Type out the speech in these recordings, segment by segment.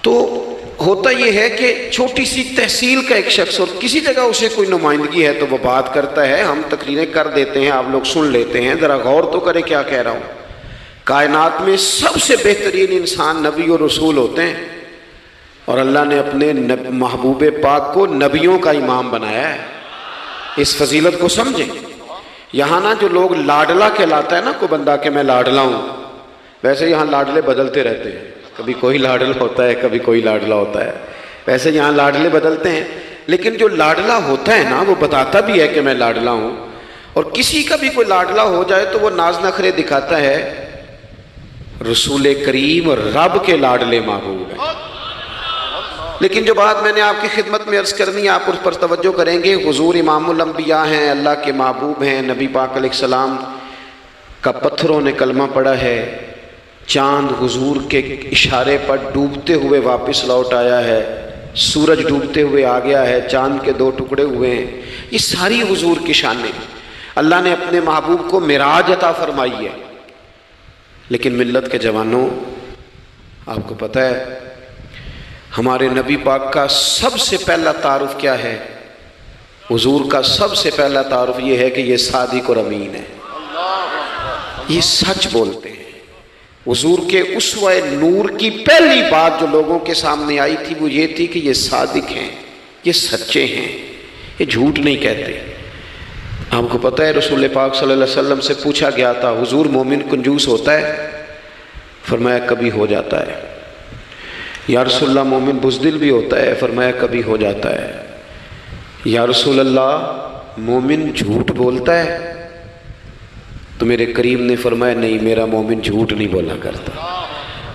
تو ہوتا یہ ہے کہ چھوٹی سی تحصیل کا ایک شخص اور کسی جگہ اسے کوئی نمائندگی ہے تو وہ بات کرتا ہے، ہم تقریریں کر دیتے ہیں، آپ لوگ سن لیتے ہیں، ذرا غور تو کریں کیا کہہ رہا ہوں۔ کائنات میں سب سے بہترین انسان نبی اور رسول ہوتے ہیں، اور اللہ نے اپنے محبوب پاک کو نبیوں کا امام بنایا ہے۔ اس فضیلت کو سمجھیں۔ یہاں نا جو لوگ لاڈلا کہلاتا ہے نا کوئی بندہ کہ میں لاڈلا ہوں، ویسے یہاں لاڈلے بدلتے رہتے ہیں، کبھی کوئی لاڈلا ہوتا ہے کبھی کوئی لاڈلا ہوتا ہے، ویسے یہاں لاڈلے بدلتے ہیں، لیکن جو لاڈلا ہوتا ہے نا وہ بتاتا بھی ہے کہ میں لاڈلا ہوں۔ اور کسی کا بھی کوئی لاڈلا ہو جائے تو وہ ناز نخرے دکھاتا ہے، رسول کریم اور رب کے لاڈلے محبوب ہیں۔ لیکن جو بات میں نے آپ کی خدمت میں عرض کرنی ہے، آپ اس پر توجہ کریں گے۔ حضور امام الانبیاء ہیں، اللہ کے محبوب ہیں، نبی پاک علیہ السلام کا پتھروں نے کلمہ پڑھا ہے، چاند حضور کے اشارے پر ڈوبتے ہوئے واپس لوٹ آیا ہے، سورج ڈوبتے ہوئے آ گیا ہے، چاند کے 2 ٹکڑے ہوئے ہیں، یہ ساری حضور کی شانیں۔ اللہ نے اپنے محبوب کو معراج عطا فرمائی ہے۔ لیکن ملت کے جوانوں، آپ کو پتہ ہے ہمارے نبی پاک کا سب سے پہلا تعارف کیا ہے؟ حضور کا سب سے پہلا تعارف یہ ہے کہ یہ صادق اور امین ہے، یہ سچ بولتے ہیں۔ حضور کے اسوہ نور کی پہلی بات جو لوگوں کے سامنے آئی تھی وہ یہ تھی کہ یہ صادق ہیں، یہ سچے ہیں، یہ جھوٹ نہیں کہتے۔ آپ کو پتہ ہے رسول پاک صلی اللہ علیہ وسلم سے پوچھا گیا تھا، حضور مومن کنجوس ہوتا ہے؟ فرمایا کبھی ہو جاتا ہے۔ یا رسول اللہ مومن بزدل بھی ہوتا ہے؟ فرمایا کبھی ہو جاتا ہے۔ یا رسول اللہ مومن جھوٹ بولتا ہے؟ تو میرے کریم نے فرمایا نہیں، میرا مومن جھوٹ نہیں بولا کرتا۔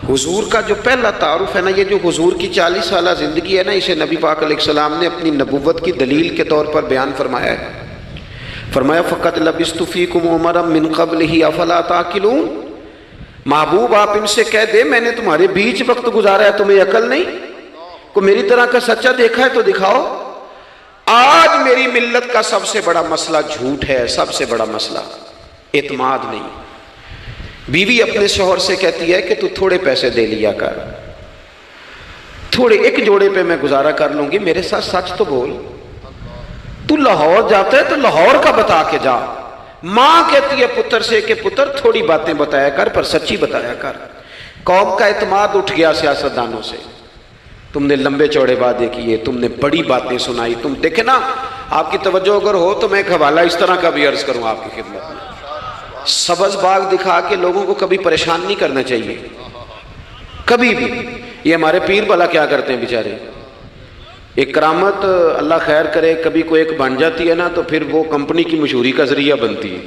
حضور کا جو پہلا تعارف ہے نا، یہ جو حضور کی 40 سالہ زندگی ہے نا، اسے نبی پاک علیہ السلام نے اپنی نبوت کی دلیل کے طور پر بیان فرمایا ہے۔ فرمایا فقط لبثت فیکم عمرا من قبلہ افلا تعقلون، محبوب آپ ان سے کہہ دے میں نے تمہارے بیچ وقت گزارا ہے، تمہیں عقل نہیں؟ کوئی میری طرح کا سچا دیکھا ہے تو دکھاؤ۔ آج میری ملت کا سب سے بڑا مسئلہ جھوٹ ہے، سب سے بڑا مسئلہ اعتماد نہیں۔ بیوی اپنے شوہر سے کہتی ہے کہ تو تھوڑے پیسے دے لیا کر، تھوڑے ایک جوڑے پہ میں گزارا کر لوں گی، میرے ساتھ سچ تو بول۔ تو لاہور جاتا ہے تو لاہور کا بتا کے جا۔ ماں کہتی ہے پتر سے کہ پتر تھوڑی باتیں بتایا کر پر سچی بتایا کر۔ قوم کا اعتماد اٹھ گیا سیاستدانوں سے، تم نے لمبے چوڑے وعدے کیے، تم نے بڑی باتیں سنائی۔ تم دیکھیں نا، آپ کی توجہ اگر ہو تو میں ایک حوالہ اس طرح کا بھی عرض کروں آپ کی خدمت میں۔ سبز باغ دکھا کے لوگوں کو کبھی پریشان نہیں کرنا چاہیے، کبھی بھی۔ یہ ہمارے پیر بھلا کیا کرتے ہیں بیچارے، ایک کرامت اللہ خیر کرے کبھی کوئی ایک بن جاتی ہے نا تو پھر وہ کمپنی کی مشہوری کا ذریعہ بنتی ہے۔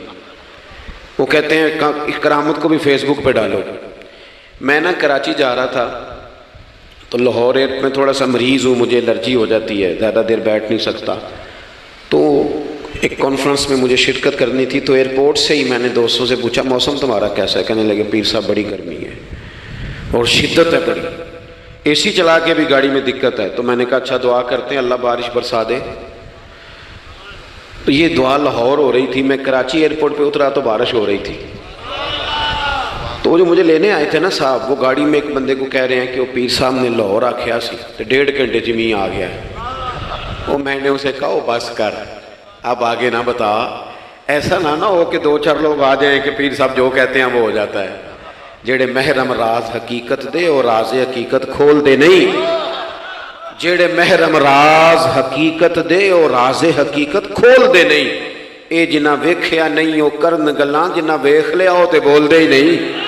وہ کہتے ہیں اس کرامت کو بھی فیس بک پہ ڈالو۔ میں نا کراچی جا رہا تھا تو لاہور میں تھوڑا سا مریض ہوں، مجھے الرجی ہو جاتی ہے، زیادہ دیر بیٹھ نہیں سکتا، تو ایک کانفرنس میں مجھے شرکت کرنی تھی۔ تو ایئرپورٹ سے ہی میں نے دوستوں سے پوچھا موسم تمہارا کیسا ہے؟ کہنے لگے پیر صاحب بڑی گرمی ہے اور شدت ہے بڑی، اے سی چلا کے بھی گاڑی میں دقت ہے۔ تو میں نے کہا اچھا دعا کرتے ہیں اللہ بارش برسا دے۔ تو یہ دعا لاہور ہو رہی تھی، میں کراچی ایئرپورٹ پہ اترا تو بارش ہو رہی تھی۔ تو وہ جو مجھے لینے آئے تھے نا صاحب، وہ گاڑی میں ایک بندے کو کہہ رہے ہیں کہ وہ پیر صاحب نے لاہور آکھیا سی تو 1.5 گھنٹے جمی آ گیا ہے۔ وہ میں نے اسے کہا بس کر، اب آگے نہ بتا، ایسا نہ ہو کہ 2-4 لوگ آ جائیں کہ پیر صاحب جو کہتے ہیں وہ ہو جاتا ہے۔ جیڑے محرم راز حقیقت دے اور راز حقیقت کھول دے نہیں، جیڑے محرم راز حقیقت دے اور راز حقیقت کھول دے نہیں، اے جنہ ویکھیا نہیں او کرن گلاں، جنہ ویکھ لیا او تے بول دے ہی نہیں۔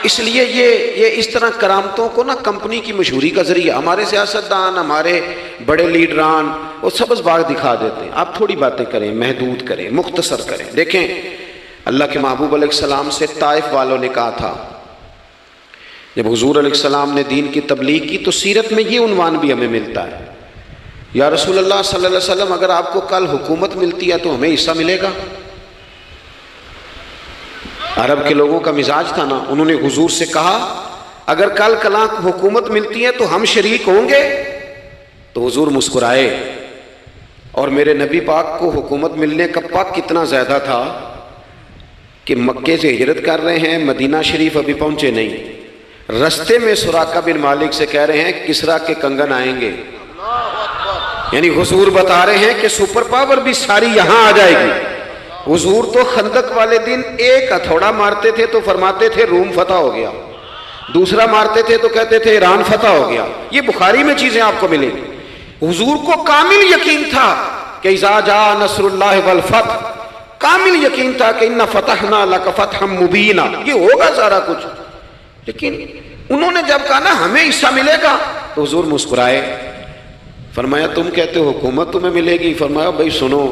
اس لیے یہ اس طرح کرامتوں کو نا کمپنی کی مشہوری کا ذریعہ، ہمارے سیاستدان، ہمارے بڑے لیڈران وہ سبز باغ دکھا دیتے ہیں۔ آپ تھوڑی باتیں کریں، محدود کریں، مختصر کریں۔ دیکھیں اللہ کے محبوب علیہ السلام سے طائف والوں نے کہا تھا، جب حضور علیہ السلام نے دین کی تبلیغ کی تو سیرت میں یہ عنوان بھی ہمیں ملتا ہے، یا رسول اللہ صلی اللہ علیہ وسلم اگر آپ کو کل حکومت ملتی ہے تو ہمیں حصہ ملے گا؟ عرب کے لوگوں کا مزاج تھا نا، انہوں نے حضور سے کہا اگر کل کلاں حکومت ملتی ہے تو ہم شریک ہوں گے؟ تو حضور مسکرائے، اور میرے نبی پاک کو حکومت ملنے کا پاک کتنا زیادہ تھا کہ مکے سے ہجرت کر رہے ہیں، مدینہ شریف ابھی پہنچے نہیں، رستے میں سراقہ بن مالک سے کہہ رہے ہیں کسرا کے کنگن آئیں گے، یعنی حضور بتا رہے ہیں کہ سپر پاور بھی ساری یہاں آ جائے گی۔ حضور تو خندق والے دن ایک ہتھوڑا مارتے تھے تو فرماتے تھے روم فتح ہو گیا، دوسرا مارتے تھے تو کہتے تھے ایران فتح ہو گیا۔ یہ بخاری میں چیزیں آپ کو ملیں گی۔ حضور کو کامل یقین تھا کہ اذا جاء نصر اللہ والفتح، کامل یقین تھا کہ ان فتحنا لک فتحا مبینا، یہ ہوگا سارا کچھ۔ لیکن انہوں نے جب کہا نا ہمیں حصہ ملے گا تو حضور مسکرائے، فرمایا تم کہتے ہو حکومت تمہیں ملے گی، فرمایا بھائی سنو،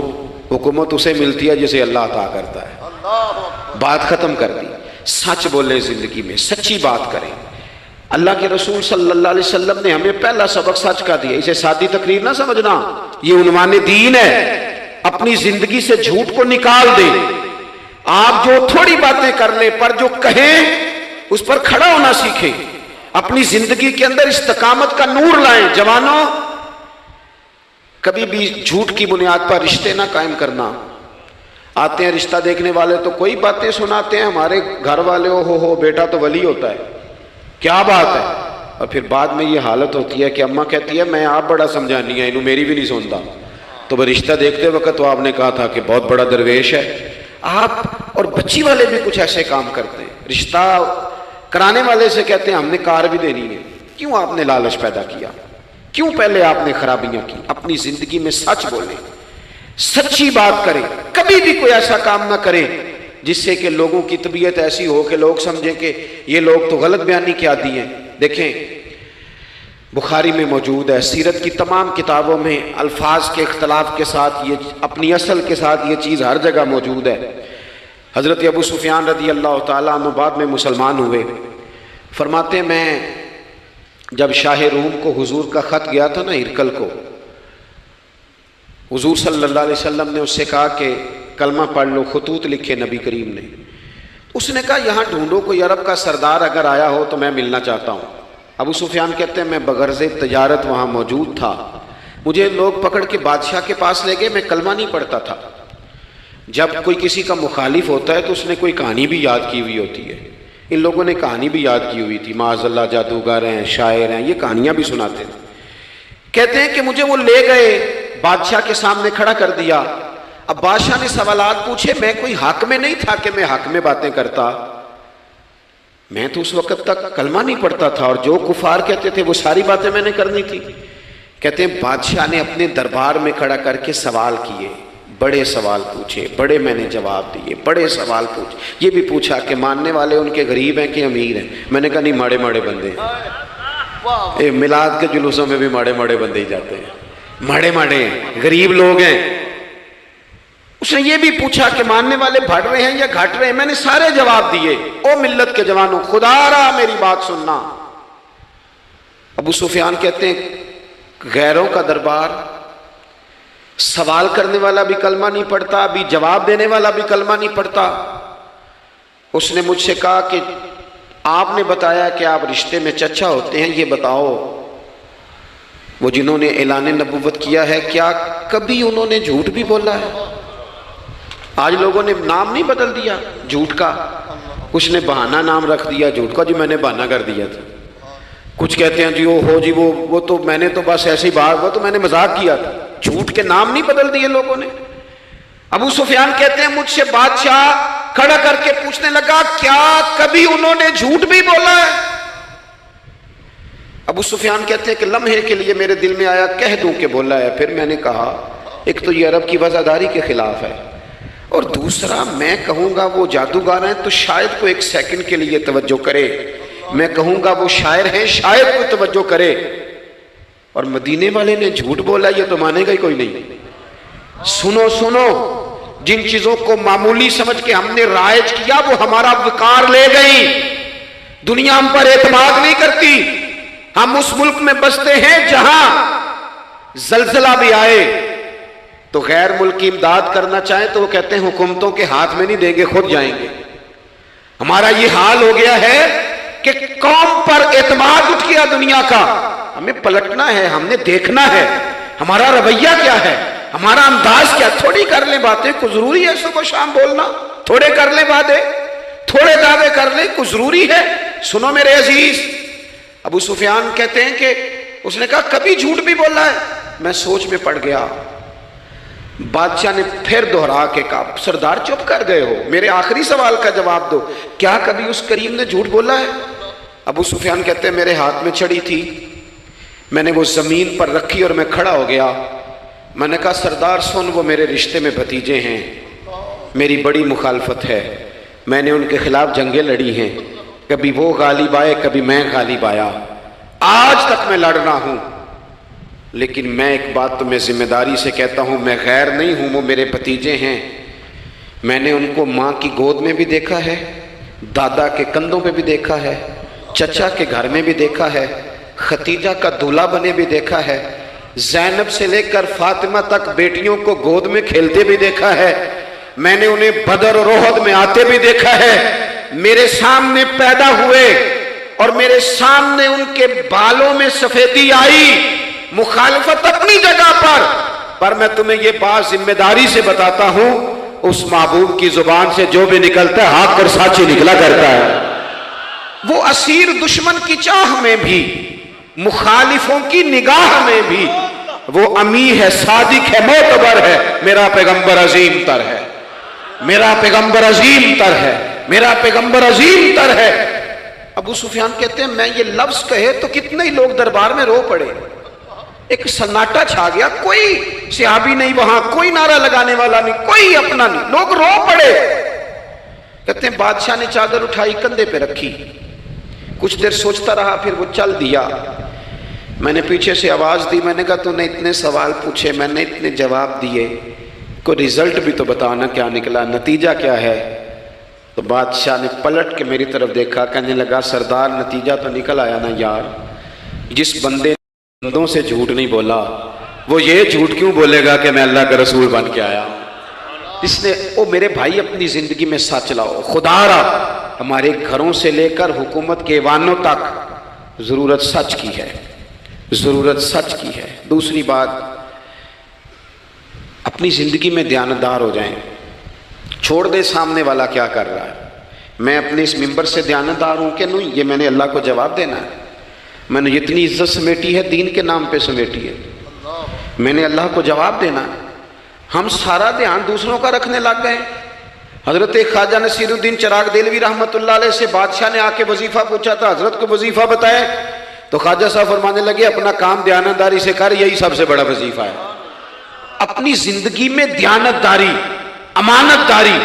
حکومت اسے ملتی ہے جسے اللہ عطا کرتا ہے۔ بات ختم کر دی۔ سچ بولے زندگی میں، سچی بات کریں۔ اللہ کے رسول صلی اللہ علیہ وسلم نے ہمیں پہلا سبق سچ کا دیا، اسے سادی تقریر نہ سمجھنا، یہ عنوان دین ہے۔ اپنی زندگی سے جھوٹ کو نکال دیں۔ آپ جو تھوڑی باتیں کر لیں پر جو کہیں اس پر کھڑا ہونا سیکھیں، اپنی زندگی کے اندر استقامت کا نور لائیں۔ جوانوں، کبھی بھی جھوٹ کی بنیاد پر رشتے نہ قائم کرنا۔ آتے ہیں رشتہ دیکھنے والے تو کوئی باتیں سناتے ہیں، ہمارے گھر والے ہو بیٹا تو ولی ہوتا ہے، کیا بات ہے، اور پھر بعد میں یہ حالت ہوتی ہے کہ اماں کہتی ہے میں آپ بڑا سمجھانی ہے، انہوں میری بھی نہیں سنتا۔ تو وہ رشتہ دیکھتے وقت تو آپ نے کہا تھا کہ بہت بڑا درویش ہے۔ آپ اور بچی والے بھی کچھ ایسے کام کرتے ہیں، رشتہ کرانے والے سے کہتے ہیں ہم نے کار بھی دینی ہے۔ کیوں آپ نے لالچ پیدا کیا؟ کیوں پہلے آپ نے خرابیاں کی؟ اپنی زندگی میں سچ بولیں، سچی بات کریں، کبھی بھی کوئی ایسا کام نہ کریں جس سے کہ لوگوں کی طبیعت ایسی ہو کہ لوگ سمجھیں کہ یہ لوگ تو غلط بیانی کے عادی ہیں۔ دیکھیں بخاری میں موجود ہے، سیرت کی تمام کتابوں میں الفاظ کے اختلاف کے ساتھ یہ اپنی اصل کے ساتھ یہ چیز ہر جگہ موجود ہے۔ حضرت ابو سفیان رضی اللہ تعالیٰ عنہ بعد میں مسلمان ہوئے، فرماتے ہیں میں جب شاہ روم کو حضور کا خط گیا تھا نا ہرقل کو، حضور صلی اللہ علیہ وسلم نے اس سے کہا کہ کلمہ پڑھ لو، خطوط لکھے نبی کریم نے۔ اس نے کہا یہاں ڈھونڈو کوئی عرب کا سردار اگر آیا ہو تو میں ملنا چاہتا ہوں۔ ابو سفیان کہتے ہیں میں بغرض تجارت وہاں موجود تھا، مجھے لوگ پکڑ کے بادشاہ کے پاس لے گئے، میں کلمہ نہیں پڑھتا تھا۔ جب کوئی کسی کا مخالف ہوتا ہے تو اس نے کوئی کہانی بھی یاد کی ہوئی ہوتی ہے، ان لوگوں نے کہانی بھی یاد کی ہوئی تھی، معاذ اللہ جادوگر ہیں، شاعر ہیں، یہ کہانیاں بھی سناتے تھے۔ کہتے ہیں کہ مجھے وہ لے گئے، بادشاہ کے سامنے کھڑا کر دیا۔ اب بادشاہ نے سوالات پوچھے، میں کوئی حق میں نہیں تھا کہ میں حق میں باتیں کرتا، میں تو اس وقت تک کلمہ نہیں پڑھتا تھا، اور جو کفار کہتے تھے وہ ساری باتیں میں نے کرنی تھی۔ کہتے ہیں بادشاہ نے اپنے دربار میں کھڑا کر کے سوال کیے، بڑے سوال پوچھے، بڑے میں نے جواب دیے، بڑے سوال پوچھے۔ یہ بھی پوچھا کہ ماننے والے ان کے غریب ہیں کہ امیر ہیں؟ میں نے کہا نہیں، ماڑے ماڑے بندے ہیں۔ میلاد کے جلوسوں میں بھی ماڑے ماڑے بندے ہی جاتے ہیں، ماڑے ماڑے ہیں، غریب لوگ ہیں۔ اس نے یہ بھی پوچھا کہ ماننے والے بڑھ رہے ہیں یا گھٹ رہے ہیں؟ میں نے سارے جواب دیے۔ او ملت کے جوانوں، خدا را میری بات سننا۔ ابو سفیان کہتے ہیں غیروں کا دربار، سوال کرنے والا بھی کلمہ نہیں پڑھتا، ابھی جواب دینے والا بھی کلمہ نہیں پڑھتا۔ اس نے مجھ سے کہا کہ آپ نے بتایا کہ آپ رشتے میں چچا ہوتے ہیں، یہ بتاؤ وہ جنہوں نے اعلان نبوت کیا ہے کیا کبھی انہوں نے جھوٹ بھی بولا ہے؟ آج لوگوں نے نام نہیں بدل دیا جھوٹ کا، کچھ نے بہانہ نام رکھ دیا جھوٹ کا، جی میں نے بہانہ کر دیا تھا۔ کچھ کہتے ہیں جی وہ تو میں نے تو بس ایسی بات، وہ تو میں نے مذاق کیا تھا۔ جھوٹ کے نام نہیں بدل دیے لوگوں نے۔ ابو سفیان کہتے ہیں مجھ سے بادشاہ کھڑا کر کے پوچھنے لگا کیا کبھی انہوں نے جھوٹ بھی بولا ہے؟ ابو سفیان کہتے ہیں کہ لمحے کے لیے میرے دل میں آیا کہہ دوں کہ بولا ہے۔ پھر میں نے کہا ایک تو یہ عرب کی وفاداری کے خلاف ہے، اور دوسرا میں کہوں گا وہ جادوگر ہیں تو شاید کو ایک سیکنڈ کے لیے توجہ کرے، میں کہوں گا وہ شاعر ہیں شاید کو توجہ کرے، اور مدینے والے نے جھوٹ بولا یہ تو مانے گا ہی کوئی نہیں۔ سنو سنو، جن چیزوں کو معمولی سمجھ کے ہم نے رائج کیا وہ ہمارا وقار لے گئی، دنیا ہم پر اعتماد نہیں کرتی۔ ہم اس ملک میں بستے ہیں جہاں زلزلہ بھی آئے تو غیر ملکی امداد کرنا چاہیں تو وہ کہتے ہیں حکومتوں کے ہاتھ میں نہیں دیں گے، خود جائیں گے۔ ہمارا یہ حال ہو گیا ہے کہ قوم پر اعتماد اٹھ گیا دنیا کا، ہمیں پلٹنا ہے، ہم نے دیکھنا ہے ہمارا رویہ کیا ہے، ہمارا انداز کیا۔ تھوڑی کر لیں باتیں، کوئی ضروری ہے صبح شام بولنا؟ تھوڑے کر لیں وعدے، تھوڑے دعوے کر لیں، کوئی ضروری ہے؟ سنو میرے عزیز، ابو سفیان کہتے ہیں کہ اس نے کہا کبھی جھوٹ بھی بولا ہے؟ میں سوچ میں پڑ گیا۔ بادشاہ نے پھر دہرا کے کہا سردار چپ کر گئے ہو، میرے آخری سوال کا جواب دو، کیا کبھی اس کریم نے جھوٹ بولا ہے؟ ابو سفیان کہتے ہیں میرے ہاتھ میں چھڑی تھی، میں نے وہ زمین پر رکھی اور میں کھڑا ہو گیا، میں نے کہا سردار سن، وہ میرے رشتے میں بھتیجے ہیں، میری بڑی مخالفت ہے، میں نے ان کے خلاف جنگیں لڑی ہیں، کبھی وہ غالب آئے کبھی میں غالب آیا، آج تک میں لڑ رہا ہوں، لیکن میں ایک بات تو میں ذمہ داری سے کہتا ہوں، میں غیر نہیں ہوں، وہ میرے بھتیجے ہیں، میں نے ان کو ماں کی گود میں بھی دیکھا ہے، دادا کے کندھوں پہ بھی دیکھا ہے، چچا کے گھر میں بھی دیکھا ہے، ختیجہ کا دولہا بنے بھی دیکھا ہے، زینب سے لے کر فاطمہ تک بیٹیوں کو گود میں کھیلتے بھی دیکھا ہے، میں نے انہیں بدر اور احد میں آتے بھی دیکھا ہے، میرے سامنے پیدا ہوئے اور میرے سامنے ان کے بالوں میں سفیدی آئی، مخالفت اپنی جگہ پر میں تمہیں یہ بات ذمہ داری سے بتاتا ہوں، اس محبوب کی زبان سے جو بھی نکلتا ہے حق اور سچ ہی نکلا کرتا ہے۔ وہ اسیر دشمن کی چاہ میں بھی، مخالفوں کی نگاہ میں بھی وہ امی ہے، صادق ہے، معتبر ہے، میرا پیغمبر عظیم تر ہے، میرا پیغمبر عظیم تر ہے، میرا پیغمبر عظیم تر ہے۔ ابو سفیان کہتے ہیں میں یہ لفظ کہے تو کتنے ہی لوگ دربار میں رو پڑے، ایک سناٹا چھا گیا، کوئی صحابی نہیں وہاں، کوئی نعرہ لگانے والا نہیں، کوئی اپنا نہیں، لوگ رو پڑے۔ کہتے ہیں بادشاہ نے چادر اٹھائی کندھے پہ رکھی، کچھ دیر سوچتا رہا، پھر وہ چل دیا۔ میں نے پیچھے سے آواز دی، میں نے کہا تو نے اتنے سوال پوچھے، میں نے اتنے جواب دیے، کوئی رزلٹ بھی تو بتانا کیا نکلا، نتیجہ کیا ہے؟ تو بادشاہ نے پلٹ کے میری طرف دیکھا، کہنے لگا سردار نتیجہ تو نکل آیا نا یار، جس بندے بندوں سے جھوٹ نہیں بولا وہ یہ جھوٹ کیوں بولے گا کہ میں اللہ کا رسول بن کے آیا؟ اس نے او میرے بھائی اپنی زندگی میں سچ لاؤ، خدا را ہمارے گھروں سے لے کر حکومت کے ایوانوں تک ضرورت سچ کی ہے، ضرورت سچ کی ہے۔ دوسری بات، اپنی زندگی میں دیانتدار ہو جائیں، چھوڑ دے سامنے والا کیا کر رہا ہے، میں اپنے اس ممبر سے دیانتدار ہوں کہ نہیں، یہ میں نے اللہ کو جواب دینا ہے، میں نے اتنی عزت سمیٹی ہے، دین کے نام پہ سمیٹی ہے، میں نے اللہ کو جواب دینا ہے۔ ہم سارا دھیان دوسروں کا رکھنے لگ گئے۔ حضرت خواجہ نصیر الدین چراغ دہلوی رحمۃ اللہ علیہ سے بادشاہ نے آ کے وظیفہ پوچھا تھا، حضرت کو وظیفہ بتائے، تو خواجہ صاحب فرمانے لگے اپنا کام دیانتداری سے کر، یہی سب سے بڑا وظیفہ ہے۔ اپنی زندگی میں دیانتداری، امانت داری،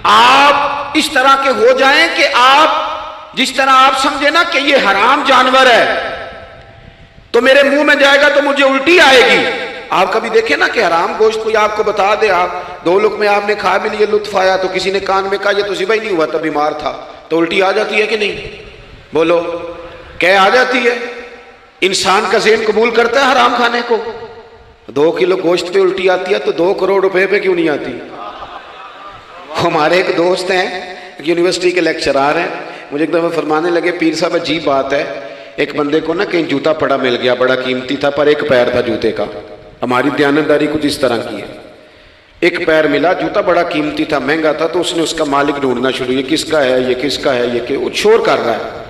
آپ اس طرح کے ہو جائیں کہ آپ جس طرح آپ سمجھے نا کہ یہ حرام جانور ہے تو میرے منہ میں جائے گا تو مجھے الٹی آئے گی۔ آپ کبھی دیکھیں نا کہ حرام گوشت کوئی آپ کو بتا دے، آپ دو لقمے آپ نے کھا بھی لیے، لطف آیا، تو کسی نے کان میں کہا یہ تو ذبح ہی نہیں ہوا تھا، بیمار تھا، تو الٹی آ جاتی ہے کہ نہیں؟ بولو کہ آ جاتی ہے؟ انسان کا ذہن قبول کرتا ہے حرام کھانے کو؟ 2 کلو گوشت پہ الٹی آتی ہے تو 2 کروڑ روپے پہ کیوں نہیں آتی؟ ہمارے ایک دوست ہیں، یونیورسٹی کے لیکچرار ہیں، مجھے ایک دفعہ فرمانے لگے پیر صاحب عجیب بات ہے، ایک بندے کو نا کہیں جوتا پڑا مل گیا، بڑا قیمتی تھا، پر ایک پیر تھا جوتے کا۔ ہماری دیانتداری کچھ اس طرح کی ہے، ایک پیر ملا، جوتا بڑا قیمتی تھا، مہنگا تھا، تو اس نے اس کا مالک ڈھونڈنا شروع، یہ کس کا ہے، یہ کس کا ہے، یہ کہ وہ شور کر رہا ہے،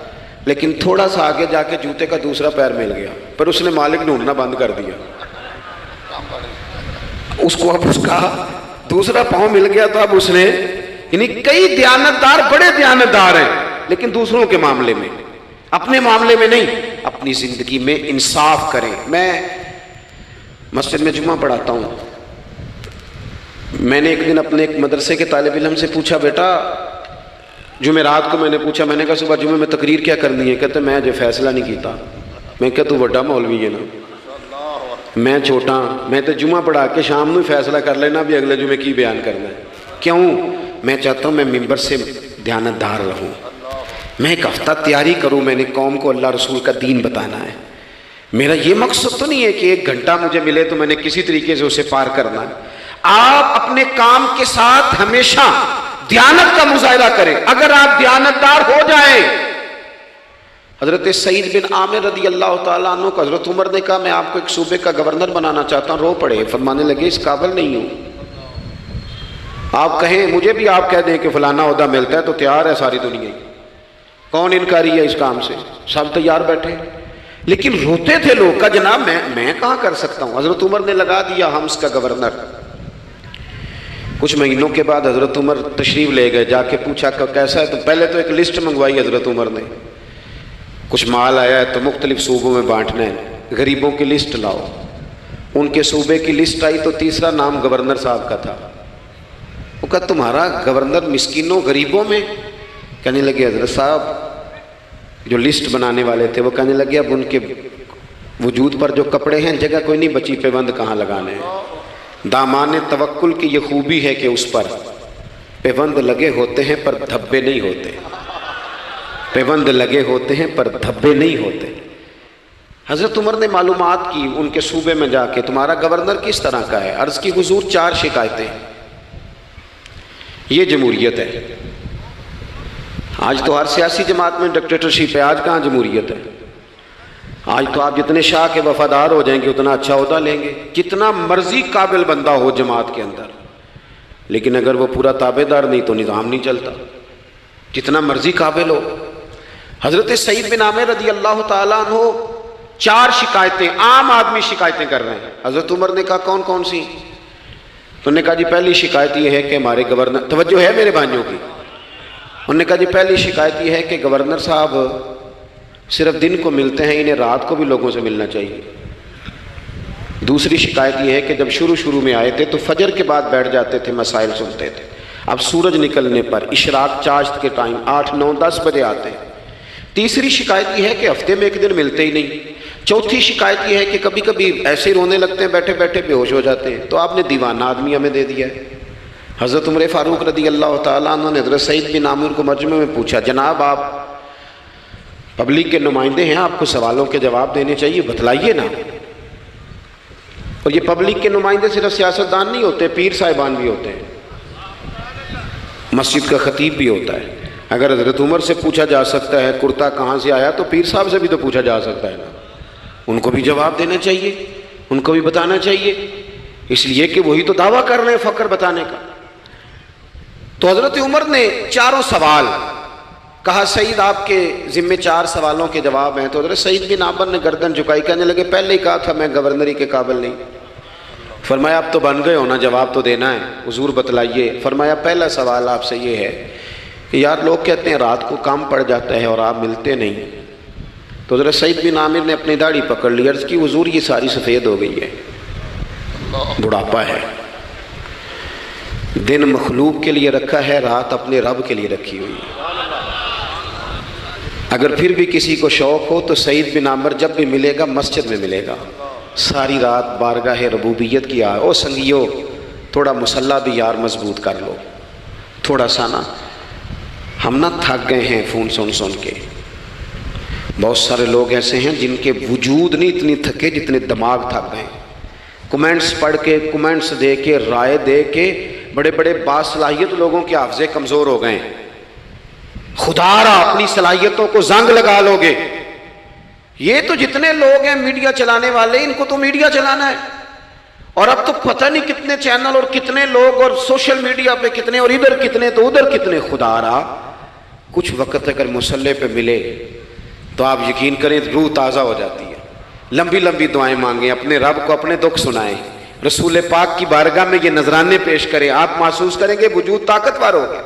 لیکن تھوڑا سا آگے جا کے جوتے کا دوسرا پیر مل گیا، پر اس نے مالک ڈھونڈنا بند کر دیا۔ اس کو اب اس کا دوسرا پاؤں مل گیا تو اب اس نے، یعنی کئی دیانتدار بڑے دیانتدار ہیں لیکن دوسروں کے معاملے میں، اپنے معاملے میں نہیں۔ اپنی زندگی میں انصاف کریں۔ میں مسجد میں جمعہ پڑھاتا ہوں، میں نے ایک دن اپنے ایک مدرسے کے طالب علم سے پوچھا، بیٹا جمعرات کو میں نے پوچھا، میں نے کہا صبح جمعے میں تقریر کیا کرنی ہے؟ کہتے میں جو فیصلہ نہیں کیتا۔ میں کہا تو بڑا مولوی ہے نا، میں چھوٹا، میں تو جمعہ پڑھا کے شام میں فیصلہ کر لینا بھی اگلے جمعے کی بیان کرنا ہے۔ کیوں؟ میں چاہتا ہوں میں ممبر سے دیانتدار رہوں، میں ایک ہفتہ تیاری کروں، میں نے قوم کو اللہ رسول کا دین بتانا ہے۔ میرا یہ مقصد تو نہیں ہے کہ 1 گھنٹہ مجھے ملے تو میں نے کسی طریقے سے اسے پار کرنا ہے۔ آپ اپنے کام کے ساتھ ہمیشہ دیانت کا مظاہرہ کریں۔ اگر آپ دیانتدار ہو جائیں، حضرت سعید بن عامر رضی اللہ تعالیٰ عنہ کو حضرت عمر نے کہا میں آپ کو ایک صوبے کا گورنر بنانا چاہتا ہوں، رو پڑے، فرمانے لگے اس قابل نہیں ہوں۔ آپ کہیں، مجھے بھی آپ کہہ دیں کہ فلانا عہدہ ملتا ہے تو تیار ہے ساری دنیا ہی، کون انکاری ہے اس کام سے؟ سب تیار بیٹھے، لیکن روتے تھے لوگ کا جناب میں کہاں کر سکتا ہوں۔ حضرت عمر نے لگا دیا حمص کا گورنر۔ کچھ مہینوں کے بعد حضرت عمر تشریف لے گئے، جا کے پوچھا کہ کیسا ہے؟ تو پہلے تو ایک لسٹ منگوائی حضرت عمر نے، کچھ مال آیا ہے تو مختلف صوبوں میں بانٹنا ہے، غریبوں کی لسٹ لاؤ۔ ان کے صوبے کی لسٹ آئی تو تیسرا نام گورنر صاحب کا تھا۔ وہ کہا تمہارا گورنر مسکینوں غریبوں میں؟ کہنے لگے حضرت صاحب جو لسٹ بنانے والے تھے وہ کہنے لگے اب ان کے وجود پر جو کپڑے ہیں جگہ کوئی نہیں بچی، پیوند کہاں لگانے ہیں۔ دامان توکل کی یہ خوبی ہے کہ اس پر پیوند لگے ہوتے ہیں پر دھبے نہیں ہوتے، پیوند لگے ہوتے ہیں پر دھبے نہیں ہوتے۔ حضرت عمر نے معلومات کی ان کے صوبے میں جا کے، تمہارا گورنر کس طرح کا ہے؟ عرض کی حضور 4 شکایتیں۔ یہ جمہوریت ہے؟ آج تو ہر سیاسی جماعت میں ڈکٹیٹرشپ ہے، آج کہاں جمہوریت ہے؟ آج تو آپ جتنے شاہ کے وفادار ہو جائیں گے اتنا اچھا عہدہ لیں گے، جتنا مرضی قابل بندہ ہو جماعت کے اندر، لیکن اگر وہ پورا تابع دار نہیں تو نظام نہیں چلتا، جتنا مرضی قابل ہو۔ حضرت سعید بن عامر رضی اللہ تعالیٰ عنہ 4 شکایتیں، عام آدمی شکایتیں کر رہے ہیں۔ حضرت عمر نے کہا کون کون سی؟ تو انہوں نے کہا جی پہلی شکایت یہ ہے کہ ہمارے گورنر، توجہ ہے میرے بھائیوں کی، انہوں نے کہا جی پہلی شکایت یہ ہے کہ گورنر صاحب صرف دن کو ملتے ہیں، انہیں رات کو بھی لوگوں سے ملنا چاہیے۔ دوسری شکایت یہ ہے کہ جب شروع میں آئے تھے تو فجر کے بعد بیٹھ جاتے تھے، مسائل سنتے تھے، اب سورج نکلنے پر اشراق چاشت کے ٹائم 8، 9، 10 بجے آتے ہیں۔ تیسری شکایت یہ ہے کہ ہفتے میں ایک دن ملتے ہی نہیں۔ چوتھی شکایت یہ ہے کہ کبھی کبھی ایسے ہی رونے لگتے ہیں، بیٹھے بیٹھے بے ہوش ہو جاتے ہیں۔ تو آپ نے دیوانہ آدمی ہمیں دے دیا ہے۔ حضرت عمر فاروق رضی اللہ تعالیٰ عنہ نے حضرت سعید بن عامر کو مجمع میں پوچھا، جناب آپ پبلک کے نمائندے ہیں، آپ کو سوالوں کے جواب دینے چاہیے، بتلائیے نا۔ اور یہ پبلک کے نمائندے صرف سیاستدان نہیں ہوتے، پیر صاحبان بھی ہوتے ہیں، مسجد کا خطیب بھی ہوتا ہے۔ اگر حضرت عمر سے پوچھا جا سکتا ہے کرتا کہاں سے آیا تو پیر صاحب سے بھی تو پوچھا جا سکتا ہے نا، ان کو بھی جواب دینا چاہیے، ان کو بھی بتانا چاہیے، اس لیے کہ وہی تو دعویٰ کر رہے ہیں فقر بتانے کا۔ تو حضرت عمر نے 4 سوال کہا، سعید آپ کے ذمہ 4 سوالوں کے جواب ہیں۔ تو حضرت سعید بن عامر نے گردن جھکائی، کہنے لگے پہلے ہی کہا تھا میں گورنری کے قابل نہیں۔ فرمایا اب تو بن گئے ہونا، جواب تو دینا ہے، حضور بتلائیے۔ فرمایا پہلا سوال آپ سے یہ ہے کہ یار لوگ کہتے ہیں رات کو کام پڑ جاتا ہے اور آپ ملتے نہیں۔ تو حضرت سعید بن عامر نے اپنی داڑھی پکڑ لی، عرض کی حضور یہ ساری سفید ہو گئی ہے، بڑھاپا ہے، دن مخلوق کے لیے رکھا ہے، رات اپنے رب کے لیے رکھی ہوئی ہے۔ اگر پھر بھی کسی کو شوق ہو تو سعید بن عامر جب بھی ملے گا مسجد میں ملے گا، ساری رات بارگاہ ربوبیت کی او سنگیو تھوڑا مسلح بھی یار مضبوط کر لو، تھوڑا سا نا، ہم نہ تھک گئے ہیں فون سن کے۔ بہت سارے لوگ ایسے ہیں جن کے وجود نہیں اتنی تھکے جتنے دماغ تھک گئے، کمنٹس پڑھ کے، کمنٹس دے کے، رائے دے کے، بڑے بڑے باصلاحیت لوگوں کے حافظے کمزور ہو گئے ہیں۔ خدا را اپنی صلاحیتوں کو زنگ لگا لو گے۔ یہ تو جتنے لوگ ہیں میڈیا چلانے والے، ان کو تو میڈیا چلانا ہے، اور اب تو پتہ نہیں کتنے چینل اور کتنے لوگ اور سوشل میڈیا پہ کتنے، اور ادھر کتنے تو ادھر کتنے۔ خدا را کچھ وقت اگر مسلح پہ ملے تو آپ یقین کریں روح تازہ ہو جاتی ہے۔ لمبی لمبی دعائیں مانگیں، اپنے رب کو اپنے دکھ سنائیں، رسول پاک کی بارگاہ میں یہ نذرانے پیش کریں، آپ محسوس کریں گے وجود طاقتور ہو گیا۔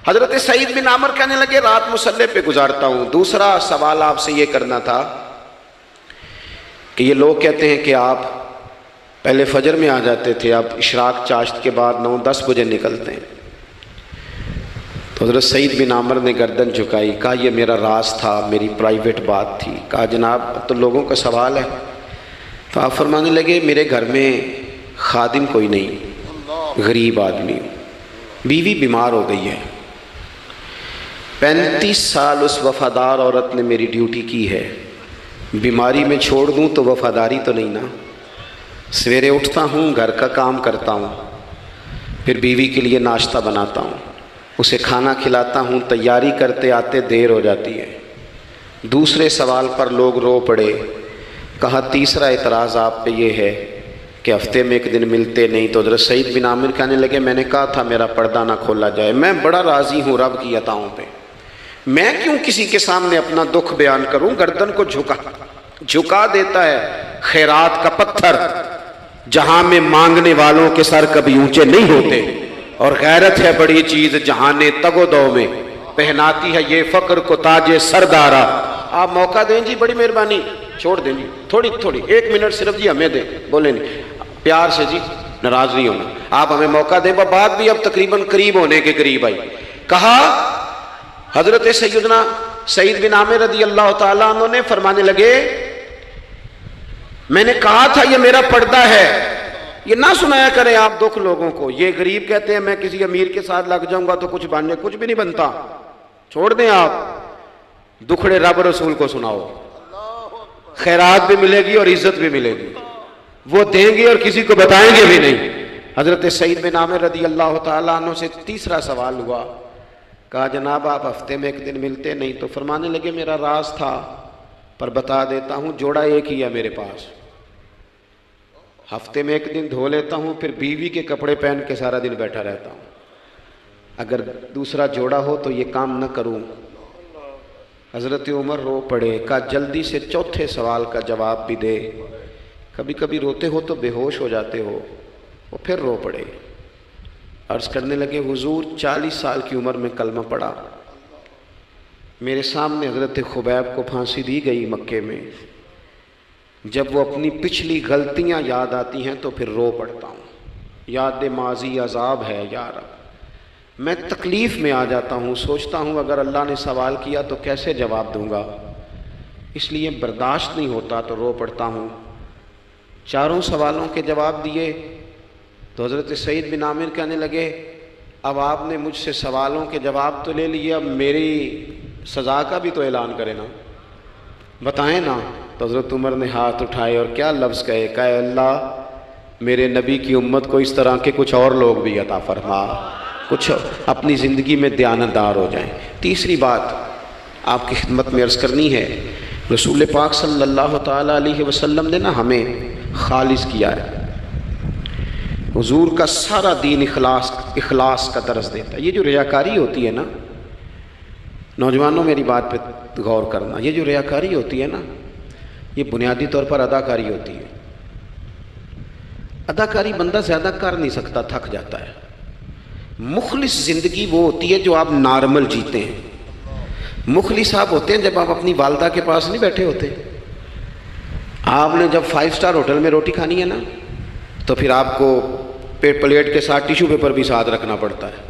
حضرت سعید بن عامر کہنے لگے رات مسلح پہ گزارتا ہوں۔ دوسرا سوال آپ سے یہ کرنا تھا کہ یہ لوگ کہتے ہیں کہ آپ پہلے فجر میں آ جاتے تھے، اب اشراق چاشت کے بعد 9-10 بجے نکلتے ہیں۔ تو حضرت سعید بن عامر نے گردن جھکائی، کہا یہ میرا راز تھا، میری پرائیویٹ بات تھی۔ کہا جناب اب تو لوگوں کا سوال ہے۔ تو آپ فرمانے لگے میرے گھر میں خادم کوئی نہیں، غریب آدمی، بیوی بیمار ہو گئی ہے، 35 سال اس وفادار عورت نے میری ڈیوٹی کی ہے، بیماری میں چھوڑ دوں تو وفاداری تو نہیں نا۔ سویرے اٹھتا ہوں، گھر کا کام کرتا ہوں، پھر بیوی کے لیے ناشتہ بناتا ہوں، اسے کھانا کھلاتا ہوں، تیاری کرتے آتے دیر ہو جاتی ہے۔ دوسرے سوال پر لوگ رو پڑے۔ کہا تیسرا اعتراض آپ پہ یہ ہے کہ ہفتے میں ایک دن ملتے نہیں۔ تو حضرت سعید بن عامر کہنے لگے میں نے کہا تھا میرا پردہ نہ کھولا جائے، میں بڑا راضی ہوں رب کی عطاؤں پہ، میں کیوں کسی کے سامنے اپنا دکھ بیان کروں؟ گردن کو جھکا دیتا ہے خیرات کا پتھر، جہاں میں مانگنے والوں کے سر کبھی اونچے نہیں ہوتے، اور غیرت ہے بڑی چیز جہاں نے تگ و دو میں پہناتی ہے یہ فقر کو تاج سردارا۔ آپ موقع دیں جی، بڑی مہربانی، چھوڑ دیں جی، تھوڑی 1 منٹ صرف جی ہمیں دیں، بولیں نہیں پیار سے جی، ناراض نہیں ہونا، آپ ہمیں موقع دیں۔ بات بھی اب تقریباً قریب ہونے کے قریب آئی۔ کہا حضرت سیدنا سعید بن عامر رضی اللہ تعالیٰ عنہ نے فرمانے لگے، میں نے کہا تھا یہ میرا پردہ ہے، یہ نہ سنایا کریں آپ دکھ لوگوں کو۔ یہ غریب کہتے ہیں میں کسی امیر کے ساتھ لگ جاؤں گا تو کچھ بھی نہیں بنتا، چھوڑ دیں آپ، دکھڑے رب رسول کو سناؤ، خیرات بھی ملے گی اور عزت بھی ملے گی، وہ دیں گے اور کسی کو بتائیں گے بھی نہیں۔ حضرت سعید بن عامر رضی اللہ تعالیٰ عنہ سے تیسرا سوال ہوا، کہا جناب آپ ہفتے میں 1 دن ملتے نہیں؟ تو فرمانے لگے میرا راز تھا پر بتا دیتا ہوں، جوڑا ایک ہی ہے میرے پاس، ہفتے میں 1 دن دھو لیتا ہوں، پھر بیوی کے کپڑے پہن کے سارا دن بیٹھا رہتا ہوں، اگر دوسرا جوڑا ہو تو یہ کام نہ کروں۔ حضرت عمر رو پڑے، کہا جلدی سے چوتھے سوال کا جواب بھی دے، کبھی کبھی روتے ہو تو بے ہوش ہو جاتے ہو۔ وہ پھر رو پڑے، عرض کرنے لگے حضور 40 سال کی عمر میں کلمہ پڑھا، میرے سامنے حضرت خبیب کو پھانسی دی گئی مکے میں، جب وہ اپنی پچھلی غلطیاں یاد آتی ہیں تو پھر رو پڑتا ہوں، یاد ماضی عذاب ہے یا رب، میں تکلیف میں آ جاتا ہوں، سوچتا ہوں اگر اللہ نے سوال کیا تو کیسے جواب دوں گا، اس لیے برداشت نہیں ہوتا تو رو پڑتا ہوں۔ 4 سوالوں کے جواب دیے تو حضرت سعید بن عامر کہنے لگے اب آپ نے مجھ سے سوالوں کے جواب تو لے لیے، اب میری سزا کا بھی تو اعلان کرے نا، بتائیں نا۔ تو حضرت عمر نے ہاتھ اٹھائے اور کیا لفظ کہے، کہے اللہ میرے نبی کی امت کو اس طرح کے کچھ اور لوگ بھی عطا فرما، کچھ اپنی زندگی میں دیانتدار ہو جائیں۔ تیسری بات آپ کی خدمت میں عرض کرنی ہے، رسول پاک صلی اللہ تعالیٰ علیہ وسلم نے نا ہمیں خالص کیا ہے، حضور کا سارا دین اخلاص کا درس دیتا ہے۔ یہ جو ریاکاری ہوتی ہے نا، نوجوانوں میری بات پہ غور کرنا، یہ جو ریاکاری ہوتی ہے نا، یہ بنیادی طور پر اداکاری ہوتی ہے۔ اداکاری بندہ زیادہ کر نہیں سکتا، تھک جاتا ہے۔ مخلص زندگی وہ ہوتی ہے جو آپ نارمل جیتے ہیں۔ مخلص آپ ہوتے ہیں جب آپ اپنی والدہ کے پاس نہیں بیٹھے ہوتے، آپ نے جب 5 اسٹار ہوٹل میں روٹی کھانی ہے نا تو پھر آپ کو پلیٹ کے ساتھ ٹیشو پیپر بھی ساتھ رکھنا پڑتا ہے،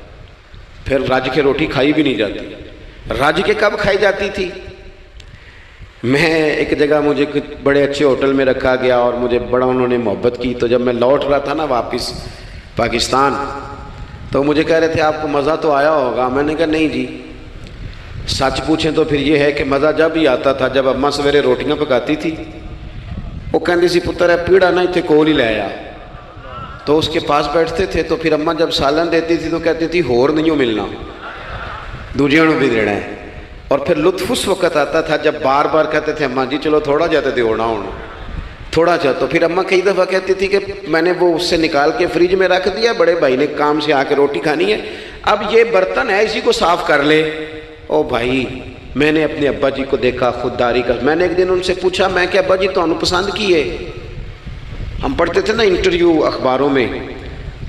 پھر رج کے روٹی کھائی بھی نہیں جاتی۔ رج کے کب کھائی جاتی تھی؟ میں ایک جگہ مجھے بڑے اچھے ہوٹل میں رکھا گیا اور مجھے بڑا انہوں نے محبت کی، تو جب میں لوٹ رہا تھا نا واپس پاکستان تو مجھے کہہ رہے تھے آپ کو مزہ تو آیا ہوگا، میں نے کہا نہیں جی، سچ پوچھیں تو پھر یہ ہے کہ مزہ جب ہی آتا تھا جب اماں سویرے روٹیاں پکاتی تھی، وہ کہندی سی پتر ہے پیڑا نہ اتنے کول ہی لے آیا، تو اس کے پاس بیٹھتے تھے، تو پھر اماں جب سالن دیتی تھی تو کہتی تھی ہور نہیں ملنا، دوجیاں نوں بھی دینا ہے۔ اور پھر لطف اس وقت آتا تھا جب بار بار کہتے تھے اماں جی چلو تھوڑا جاتے تھے ہونا تھوڑا جا، تو پھر اماں کئی دفعہ کہتی تھی کہ میں نے وہ اس سے نکال کے فریج میں رکھ دیا، بڑے بھائی نے کام سے آ کے روٹی کھانی ہے، اب یہ برتن ہے اسی کو صاف کر لے۔ او بھائی میں نے اپنے ابا جی کو دیکھا خودداری کا، میں نے ایک دن ان سے پوچھا، میں کہ ابا جی تو انہوں پسند کی ہے، ہم پڑھتے تھے نا انٹرویو اخباروں میں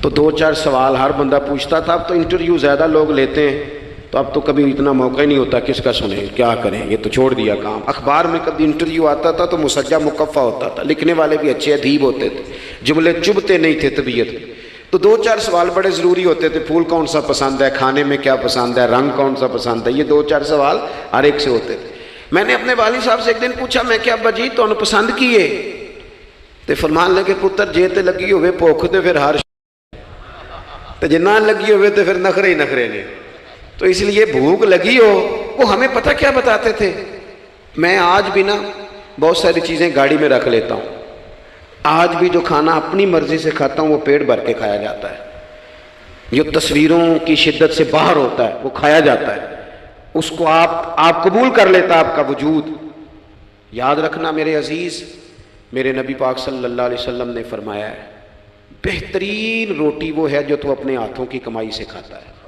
تو 2-4 سوال ہر بندہ پوچھتا تھا، اب تو انٹرویو زیادہ لوگ لیتے ہیں تو اب تو کبھی اتنا موقع ہی نہیں ہوتا کس کا سنیں کیا کریں، یہ تو چھوڑ دیا کام۔ اخبار میں کبھی انٹرویو آتا تھا تو مسجع مقفع ہوتا تھا، لکھنے والے بھی اچھے ادیب ہوتے تھے، جملے چبھتے نہیں تھے طبیعت، تو 2-4 سوال بڑے ضروری ہوتے تھے، پھول کون سا پسند ہے، کھانے میں کیا پسند ہے، رنگ کون سا پسند ہے، یہ 2-4 سوال ہر ایک سے ہوتے تھے۔ میں نے اپنے والد صاحب سے ایک دن پوچھا، میں کہ ابا جی تو انہوں پسند کیے، تو فرمان لگے پتر جے تے لگی ہوئے بھوک تے پھر ہر تے جے نہ لگی ہوئے تو پھر نخرے ہی نخرے نے، تو اس لیے بھوک لگی ہو، وہ ہمیں پتہ کیا بتاتے تھے۔ میں آج بھی نا بہت ساری چیزیں گاڑی میں رکھ لیتا ہوں، آج بھی جو کھانا اپنی مرضی سے کھاتا ہوں وہ پیٹ بھر کے کھایا جاتا ہے، جو تصویروں کی شدت سے باہر ہوتا ہے وہ کھایا جاتا ہے، اس کو آپ قبول کر لیتا آپ کا وجود۔ یاد رکھنا میرے عزیز، میرے نبی پاک صلی اللہ علیہ وسلم نے فرمایا ہے بہترین روٹی وہ ہے جو تو اپنے ہاتھوں کی کمائی سے کھاتا ہے،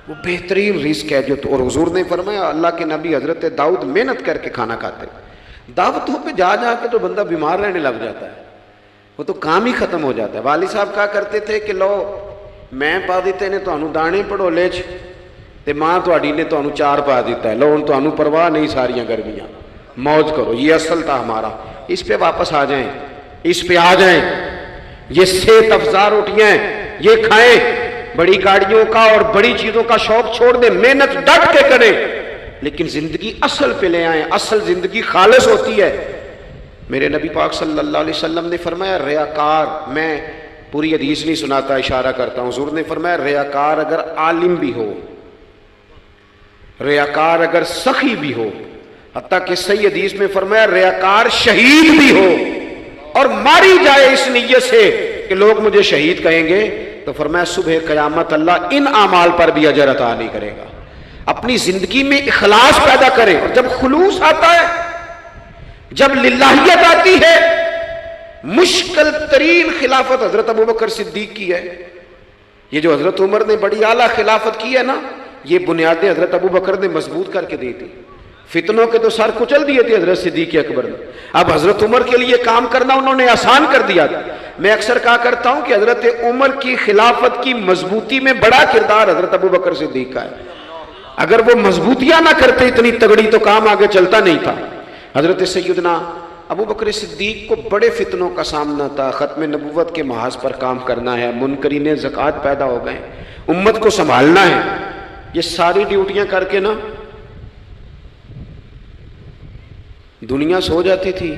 وہ بہترین رزق ہے جو اور حضور نے فرمایا اللہ کے نبی حضرت داؤد محنت کر کے کھانا کھاتے، دعوتوں پہ جا جا کے تو بندہ بیمار رہنے لگ جاتا ہے، وہ تو کام ہی ختم ہو جاتا ہے۔ والد صاحب کہا کرتے تھے کہ لو میں پا دیتے نے تانوں دانے پڑولے چ تے ماں تہاڈی نے تانوں چار پا دیتا ہے، لو ہن تانوں پرواہ نہیں ساریاں گرمیاں، موج کرو، یہ اصل تھا ہمارا، اس پہ واپس آ جائیں، اس پہ آ جائیں، یہ صحت افزا روٹیاں یہ کھائیں، بڑی گاڑیوں کا اور بڑی چیزوں کا شوق چھوڑ دیں، محنت ڈٹ کے کریں، لیکن زندگی اصل پہ لے آئیں، اصل زندگی خالص ہوتی ہے۔ میرے نبی پاک صلی اللہ علیہ وسلم نے فرمایا ریاکار، میں پوری حدیث نہیں سناتا، اشارہ کرتا ہوں، حضور نے فرمایا ریاکار اگر عالم بھی ہو، ریاکار اگر سخی بھی ہو، حتیٰ کہ صحیح حدیث میں فرمایا ریاکار شہید بھی ہو اور ماری جائے اس نیت سے کہ لوگ مجھے شہید کہیں گے، تو فرمایا صبح قیامت اللہ ان اعمال پر بھی اجر عطا نہیں کرے گا۔ اپنی زندگی میں اخلاص پیدا کریں، اور جب خلوص آتا ہے، جب للہیت آتی ہے، مشکل ترین خلافت حضرت ابوبکر صدیق کی ہے، یہ جو حضرت عمر نے بڑی اعلیٰ خلافت کی ہے نا، یہ بنیادیں حضرت ابوبکر نے مضبوط کر کے دی تھی، فتنوں کے تو سر کچل دیے تھے حضرت صدیق اکبر نے، اب حضرت عمر کے لیے کام کرنا انہوں نے آسان کر دیا تھا۔ میں اکثر کہا کرتا ہوں کہ حضرت عمر کی خلافت کی مضبوطی میں بڑا کردار حضرت ابوبکر صدیق کا ہے، اگر وہ مضبوطیاں نہ کرتے اتنی تگڑی تو کام آگے چلتا نہیں تھا۔ حضرت سیدنا ابوبکر صدیق کو بڑے فتنوں کا سامنا تھا، ختم نبوت کے محاذ پر کام کرنا ہے، منکرین زکوٰۃ پیدا ہو گئے، امت کو سنبھالنا ہے، یہ ساری ڈیوٹیاں کر کے نا دنیا سو جاتی تھی،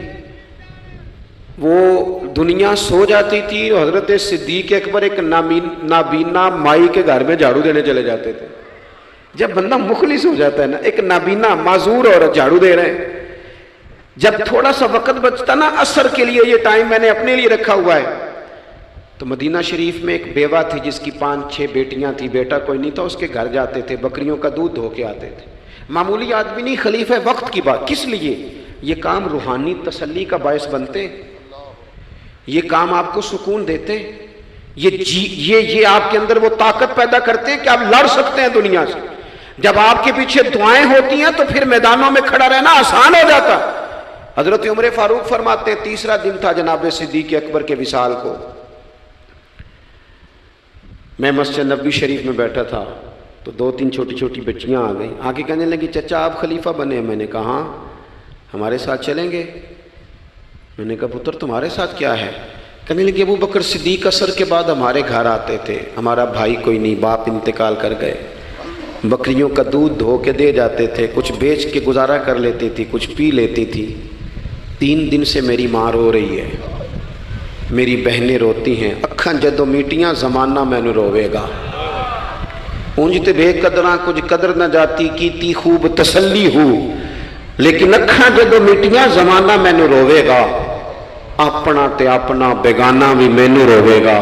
وہ دنیا سو جاتی تھی، اور حضرت صدیق اکبر ایک نابینا مائی کے گھر میں جھاڑو دینے چلے جاتے تھے۔ جب بندہ مخلص ہو جاتا ہے نا، ایک نابینا معذور عورت جھاڑو دے رہے ہیں، جب تھوڑا سا وقت بچتا نا عصر کے لیے، یہ ٹائم میں نے اپنے لیے رکھا ہوا ہے، تو مدینہ شریف میں ایک بیوہ تھی جس کی 5-6 بیٹیاں تھیں، بیٹا کوئی نہیں تھا، اس کے گھر جاتے تھے، بکریوں کا دودھ دھو کے آتے تھے، معمولی آدمی نہیں، خلیفہ وقت کی بات، کس لیے؟ یہ کام روحانی تسلی کا باعث بنتے، یہ کام آپ کو سکون دیتے، یہ آپ کے اندر وہ طاقت پیدا کرتے ہیں کہ آپ لڑ سکتے ہیں دنیا سے۔ جب آپ کے پیچھے دعائیں ہوتی ہیں تو پھر میدانوں میں کھڑا رہنا آسان ہو جاتا۔ حضرت عمر فاروق فرماتے ہیں 3را دن تھا جناب صدیق اکبر کے وصال کو، میں مسجد نبوی شریف میں بیٹھا تھا تو 2-3 چھوٹی چھوٹی بچیاں آ گئیں، آ کے کہنے لگی چچا آپ خلیفہ بنے؟ میں نے کہا ہاں، ہمارے ساتھ چلیں گے؟ میں نے کہا پتر تمہارے ساتھ کیا ہے؟ کہنے لگے ابو بکر صدیق عصر کے بعد ہمارے گھر آتے تھے، ہمارا بھائی کوئی نہیں، باپ انتقال کر گئے، بکریوں کا دودھ دھو کے دے جاتے تھے، کچھ بیچ کے گزارا کر لیتی تھی، کچھ پی لیتی تھی، 3 دن سے میری ماں رو رہی ہے، میری بہنیں روتی ہیں، اکھاں جدو میٹیاں زمانہ مینو روے گا، اونج تے بے قدراں کچھ قدر نہ جاتی کیتی خوب تسلی ہو، لیکن اکھاں جدو میٹیاں زمانہ مینو روے گا، اپنا تے اپنا بیگانہ بھی مینو روے گا،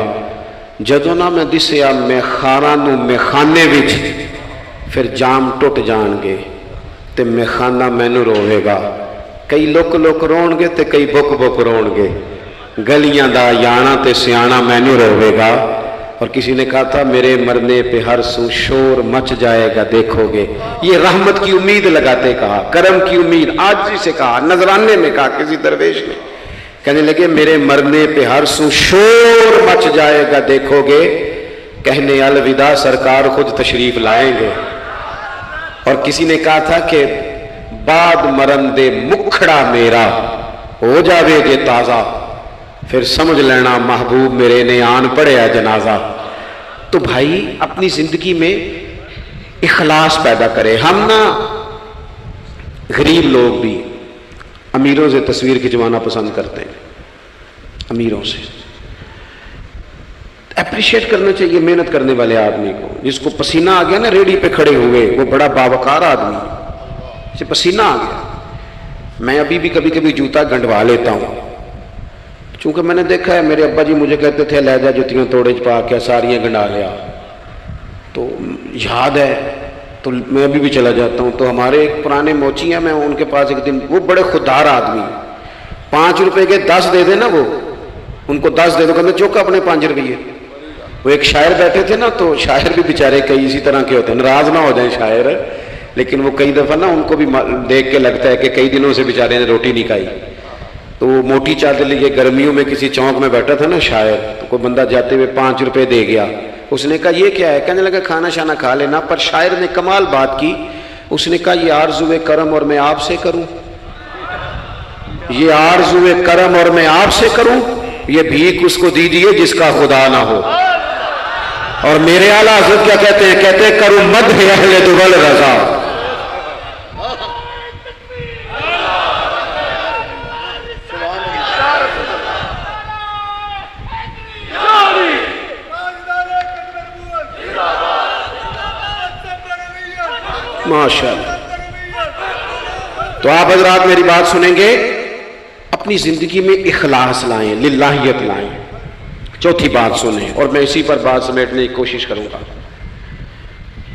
جدو نہ میں دسیا میں خاراں نو میں خانے وچ، پھر جام ٹوٹ جان گے تے میں خانہ مینو روے گا، کئی لوک لوک رون گے تے کئی بک بک رون گے، گلیاں دا یانا تے سیانا مینو روے گا۔ اور کسی نے کہا تھا میرے مرنے پہ ہر سو شور مچ جائے گا دیکھو گے، یہ رحمت کی امید لگاتے کہا، کرم کی امید، آجزی سے کہا، نذرانے میں کہا کسی درویش نے، کہنے لگے میرے مرنے پہ ہر سو شور مچ جائے گا دیکھو گے، کہنے الوداع سرکار خود تشریف لائیں گے۔ اور کسی نے کہا تھا کہ بعد مرندے مکھڑا میرا ہو جاوے جے تازہ، پھر سمجھ لینا محبوب میرے نے آن پڑیا جنازہ۔ تو بھائی اپنی زندگی میں اخلاص پیدا کرے۔ ہم نا غریب لوگ بھی امیروں سے تصویر کھنچوانا پسند کرتے ہیں، امیروں سے اپریشیٹ کرنا چاہیے محنت کرنے والے آدمی کو، جس کو پسینہ آ گیا نا ریڈی پہ کھڑے ہوئے، وہ بڑا باوقار آدمی، اسے پسینہ آ گیا۔ میں ابھی بھی کبھی کبھی جوتا گنڈوا لیتا ہوں، چونکہ میں نے دیکھا ہے میرے ابا جی مجھے کہتے تھے لے جا جتیاں توڑے پا کے ساریاں گنڈا لیا، تو یاد ہے تو میں ابھی بھی چلا جاتا ہوں۔ تو ہمارے ایک پرانے موچی ہیں، میں ان کے پاس ایک دن، وہ بڑے خوددار آدمی، 5 روپے کے 10 دے دے نا، وہ ان کو 10 دے دو، کہتے چوکا اپنے 5 روپیے، وہ ایک شاعر بیٹھے تھے نا، تو شاعر بھی بیچارے کئی اسی طرح کے ہوتے ہیں، ناراض نہ ہو جائیں شاعر، لیکن وہ کئی دفعہ نا ان کو بھی دیکھ کے لگتا ہے کہ کئی دنوں سے بیچارے نے روٹی نہیں کھائی، تو وہ موٹی چادر لیے گرمیوں میں کسی چوک میں بیٹھا تھا نا شاعر، تو کوئی بندہ جاتے ہوئے 5 روپے دے گیا، اس نے کہا یہ کیا ہے؟ کہنے لگا کھانا شانا کھا لینا، پر شاعر نے کمال بات کی، اس نے کہا یہ آرزوئے کرم اور میں آپ سے کروں، یہ آرزوئے کرم اور میں آپ سے کروں، یہ بھیک اس کو دیجیے جس کا خدا نہ ہو۔ اور میرے اعلیٰ حضرت کیا کہتے ہیں؟ کہتے ہیں کرو مدح اہل دول رضا۔ ماشاءاللہ۔ تو آپ حضرات میری بات سنیں گے، اپنی زندگی میں اخلاص لائیں، للہیت لائیں۔ چوتھی بات سنیں، اور میں اسی پر بات سمیٹنے کی کوشش کروں گا۔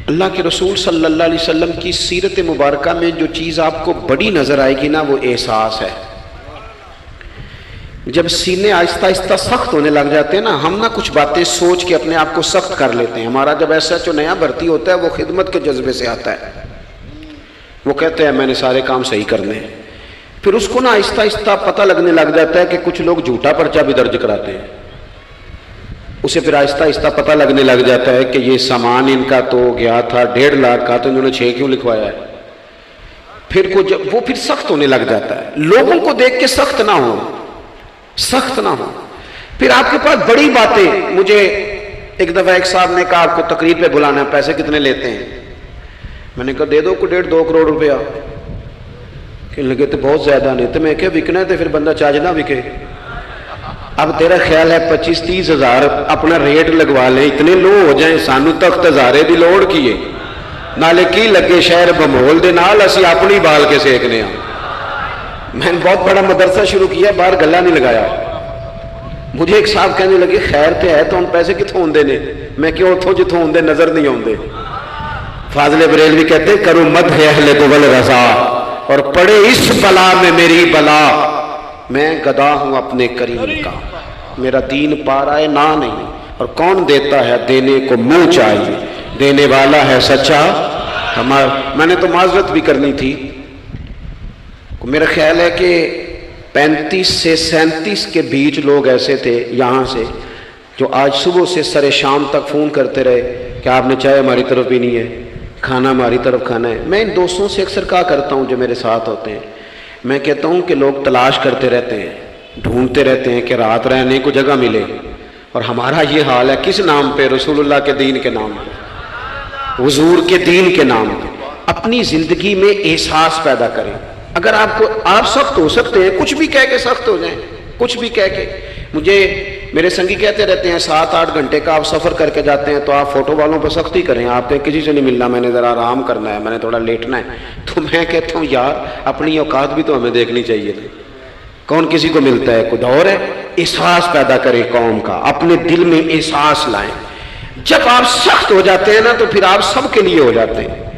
اللہ کے رسول صلی اللہ علیہ وسلم کی سیرت مبارکہ میں جو چیز آپ کو بڑی نظر آئے گی نا، وہ احساس ہے۔ جب سینے آہستہ آہستہ سخت ہونے لگ جاتے ہیں نا، ہم نا کچھ باتیں سوچ کے اپنے آپ کو سخت کر لیتے ہیں۔ ہمارا جب ایسا جو نیا بھرتی ہوتا ہے وہ خدمت کے جذبے سے آتا ہے، وہ کہتے ہیں میں نے سارے کام صحیح کرنے ہیں، پھر اس کو نا آہستہ آہستہ پتہ لگنے لگ جاتا ہے کہ کچھ لوگ جھوٹا پرچہ بھی درج کراتے ہیں، اسے پھر آہستہ آہستہ پتہ لگنے لگ جاتا ہے کہ یہ سامان ان کا تو گیا تھا 1.5 لاکھ کا، تو انہوں نے 6 کیوں لکھوایا ہے؟ پھر وہ پھر سخت ہونے لگ جاتا ہے۔ لوگوں کو دیکھ کے سخت نہ ہو، سخت نہ ہو۔ پھر آپ کے پاس بڑی باتیں، مجھے ایک دفعہ ایک صاحب نے کہا آپ کو تقریر پہ بلانا ہے، پیسے کتنے لیتے ہیں؟ میں نے کہا دے دو 1.5-2 کروڑ روپیہ۔ کہنے لگے تو بہت زیادہ نہیں، تو میں کہا وکنا ہے تو پھر بندہ چاج نہ وکے۔ اب تیرا خیال ہے 25-30 ہزار اپنا ریٹ لگوا لیں، اتنے لو ہو جائیں، سانو تخت ہزارے دی لوڑ کیے نالے کی لگے شہر بمول دے نال اسی اپنی بال کے سیکنے ہیں۔ میں نے بہت بڑا مدرسہ شروع کیا، باہر گلہ نہیں لگایا۔ مجھے ایک صاحب کہنے لگے خیر تے ہے تو ان پیسے کتوں ہوندے نے؟ میں کیوں اتھوں جتوں ہوندے نظر نہیں ہوندے۔ فاضل بریلوی کہتے کرو مدح اہل دول رضا، اور پڑے اس بلا میں میری بلا، میں گدا ہوں اپنے کریم کا، میرا دین پارا ہے نہ نہیں، اور کون دیتا ہے دینے کو منہ چاہیے، دینے والا ہے سچا ہمارا۔ میں نے تو معذرت بھی کرنی تھی، میرا خیال ہے کہ 35 سے 37 کے بیچ لوگ ایسے تھے یہاں سے جو آج صبح سے سر شام تک فون کرتے رہے کہ آپ نے چائے ہماری طرف پینی ہے، کھانا ہماری طرف کھانا ہے۔ میں ان دوستوں سے اکثر کہا کرتا ہوں جو میرے ساتھ ہوتے ہیں، میں کہتا ہوں کہ لوگ تلاش کرتے رہتے ہیں، ڈھونڈتے رہتے ہیں کہ رات رہنے کو جگہ ملے، اور ہمارا یہ حال ہے۔ کس نام پہ؟ رسول اللہ کے دین کے نام پہ، حضور کے دین کے نام پہ۔ اپنی زندگی میں احساس پیدا کریں۔ اگر آپ سخت ہو سکتے ہیں، کچھ بھی کہہ کے سخت ہو جائیں، کچھ بھی کہہ کے۔ مجھے میرے سنگی کہتے رہتے ہیں 7-8 گھنٹے کا آپ سفر کر کے جاتے ہیں تو آپ فوٹو والوں پہ سختی کریں، آپ نے کسی سے نہیں ملنا، میں نے ذرا آرام کرنا ہے، میں نے تھوڑا لیٹنا ہے۔ تو میں کہتا ہوں یار اپنی اوقات بھی تو ہمیں دیکھنی چاہیے تھی، کون کسی کو ملتا ہے؟ کوئی دور ہے؟ احساس پیدا کریں قوم کا، اپنے دل میں احساس لائیں۔ جب آپ سخت ہو جاتے ہیں نا تو پھر آپ سب کے لیے ہو جاتے ہیں۔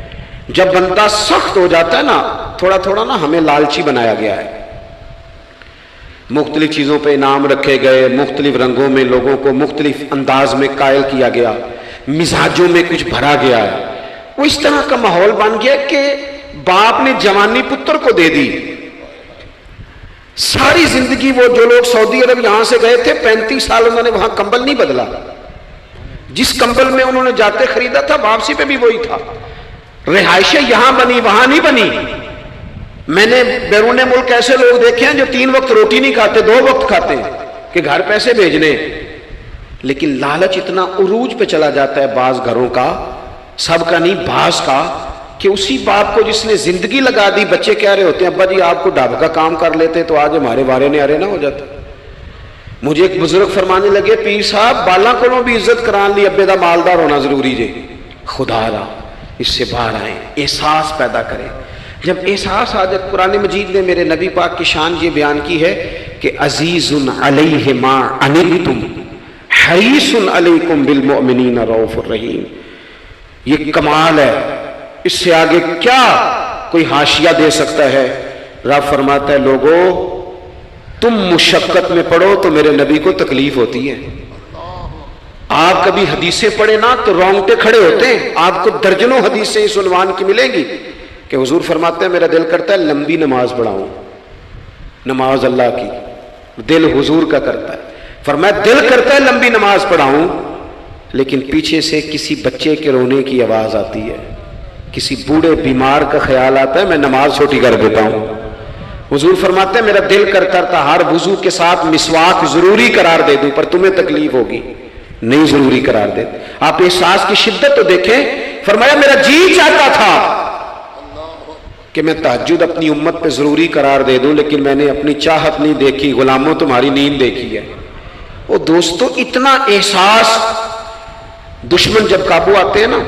جب بندہ سخت ہو جاتا ہے نا، تھوڑا تھوڑا نا ہمیں لالچی بنایا گیا ہے، مختلف چیزوں پہ انعام رکھے گئے، مختلف رنگوں میں لوگوں کو مختلف انداز میں قائل کیا گیا، مزاجوں میں کچھ بھرا گیا ہے۔ وہ اس طرح کا ماحول بن گیا کہ باپ نے جوانی پتر کو دے دی۔ ساری زندگی وہ جو لوگ سعودی عرب یہاں سے گئے تھے 35 سال انہوں نے وہاں کمبل نہیں بدلا، جس کمبل میں انہوں نے جاتے خریدا تھا واپسی پہ بھی وہی تھا۔ رہائشیں یہاں بنی وہاں نہیں بنی۔ میں نے بیرون ملک ایسے لوگ دیکھے ہیں جو 3 وقت روٹی نہیں کھاتے، 2 وقت کھاتے ہیں کہ گھر پیسے بھیجنے، لیکن لالچ اتنا عروج پہ چلا جاتا ہے بعض گھروں کا، سب کا نہیں بعض کا، کہ اسی باپ کو جس نے زندگی لگا دی، بچے کہہ رہے ہوتے ہیں ابا جی آپ کو ڈھاب کا کام کر لیتے تو آج ہمارے وارے نعرے نہ ہو جاتے۔ مجھے ایک بزرگ فرمانے لگے پیر صاحب بالاں کو بھی عزت کران لی ابے دا مالدار ہونا ضروری جے۔ خدا را اس سے باہر آئیں، احساس پیدا کریں۔ جب احساس آ جائے، قرآن مجید نے میرے نبی پاک کی شان یہ بیان کی ہے کہ عزیز علیہ ما عنتم حریص علیکم بالمؤمنین رؤوف الرحیم۔ یہ کمال ہے، اس سے آگے کیا کوئی حاشیہ دے سکتا ہے؟ رب فرماتا ہے لوگو تم مشقت میں پڑو تو میرے نبی کو تکلیف ہوتی ہے، آپ کبھی حدیثیں پڑھیں نا تو رونگٹے کھڑے ہوتے ہیں. آپ کو درجنوں حدیثیں اس عنوان کی ملیں گی کہ حضور فرماتے ہیں میرا دل کرتا ہے لمبی نماز پڑھاؤں, نماز اللہ کی, دل حضور کا کرتا ہے. فرمایا دل کرتا ہے لمبی نماز پڑھاؤں, لیکن پیچھے سے کسی بچے کے رونے کی آواز آتی ہے, کسی بوڑھے بیمار کا خیال آتا ہے, میں نماز چھوٹی کر دیتا ہوں. حضور فرماتے ہیں میرا دل کرتا تھا ہر وضو کے ساتھ مسواک ضروری قرار دے دوں, پر تمہیں تکلیف ہوگی, نہیں ضروری قرار دے. آپ احساس کی شدت تو دیکھیں. فرمایا میرا جی چاہتا تھا کہ میں تہجد اپنی امت پہ ضروری قرار دے دوں, لیکن میں نے اپنی چاہت نہیں دیکھی, غلاموں تمہاری نیند دیکھی ہے. وہ دوستو اتنا احساس. دشمن جب قابو آتے ہیں نا,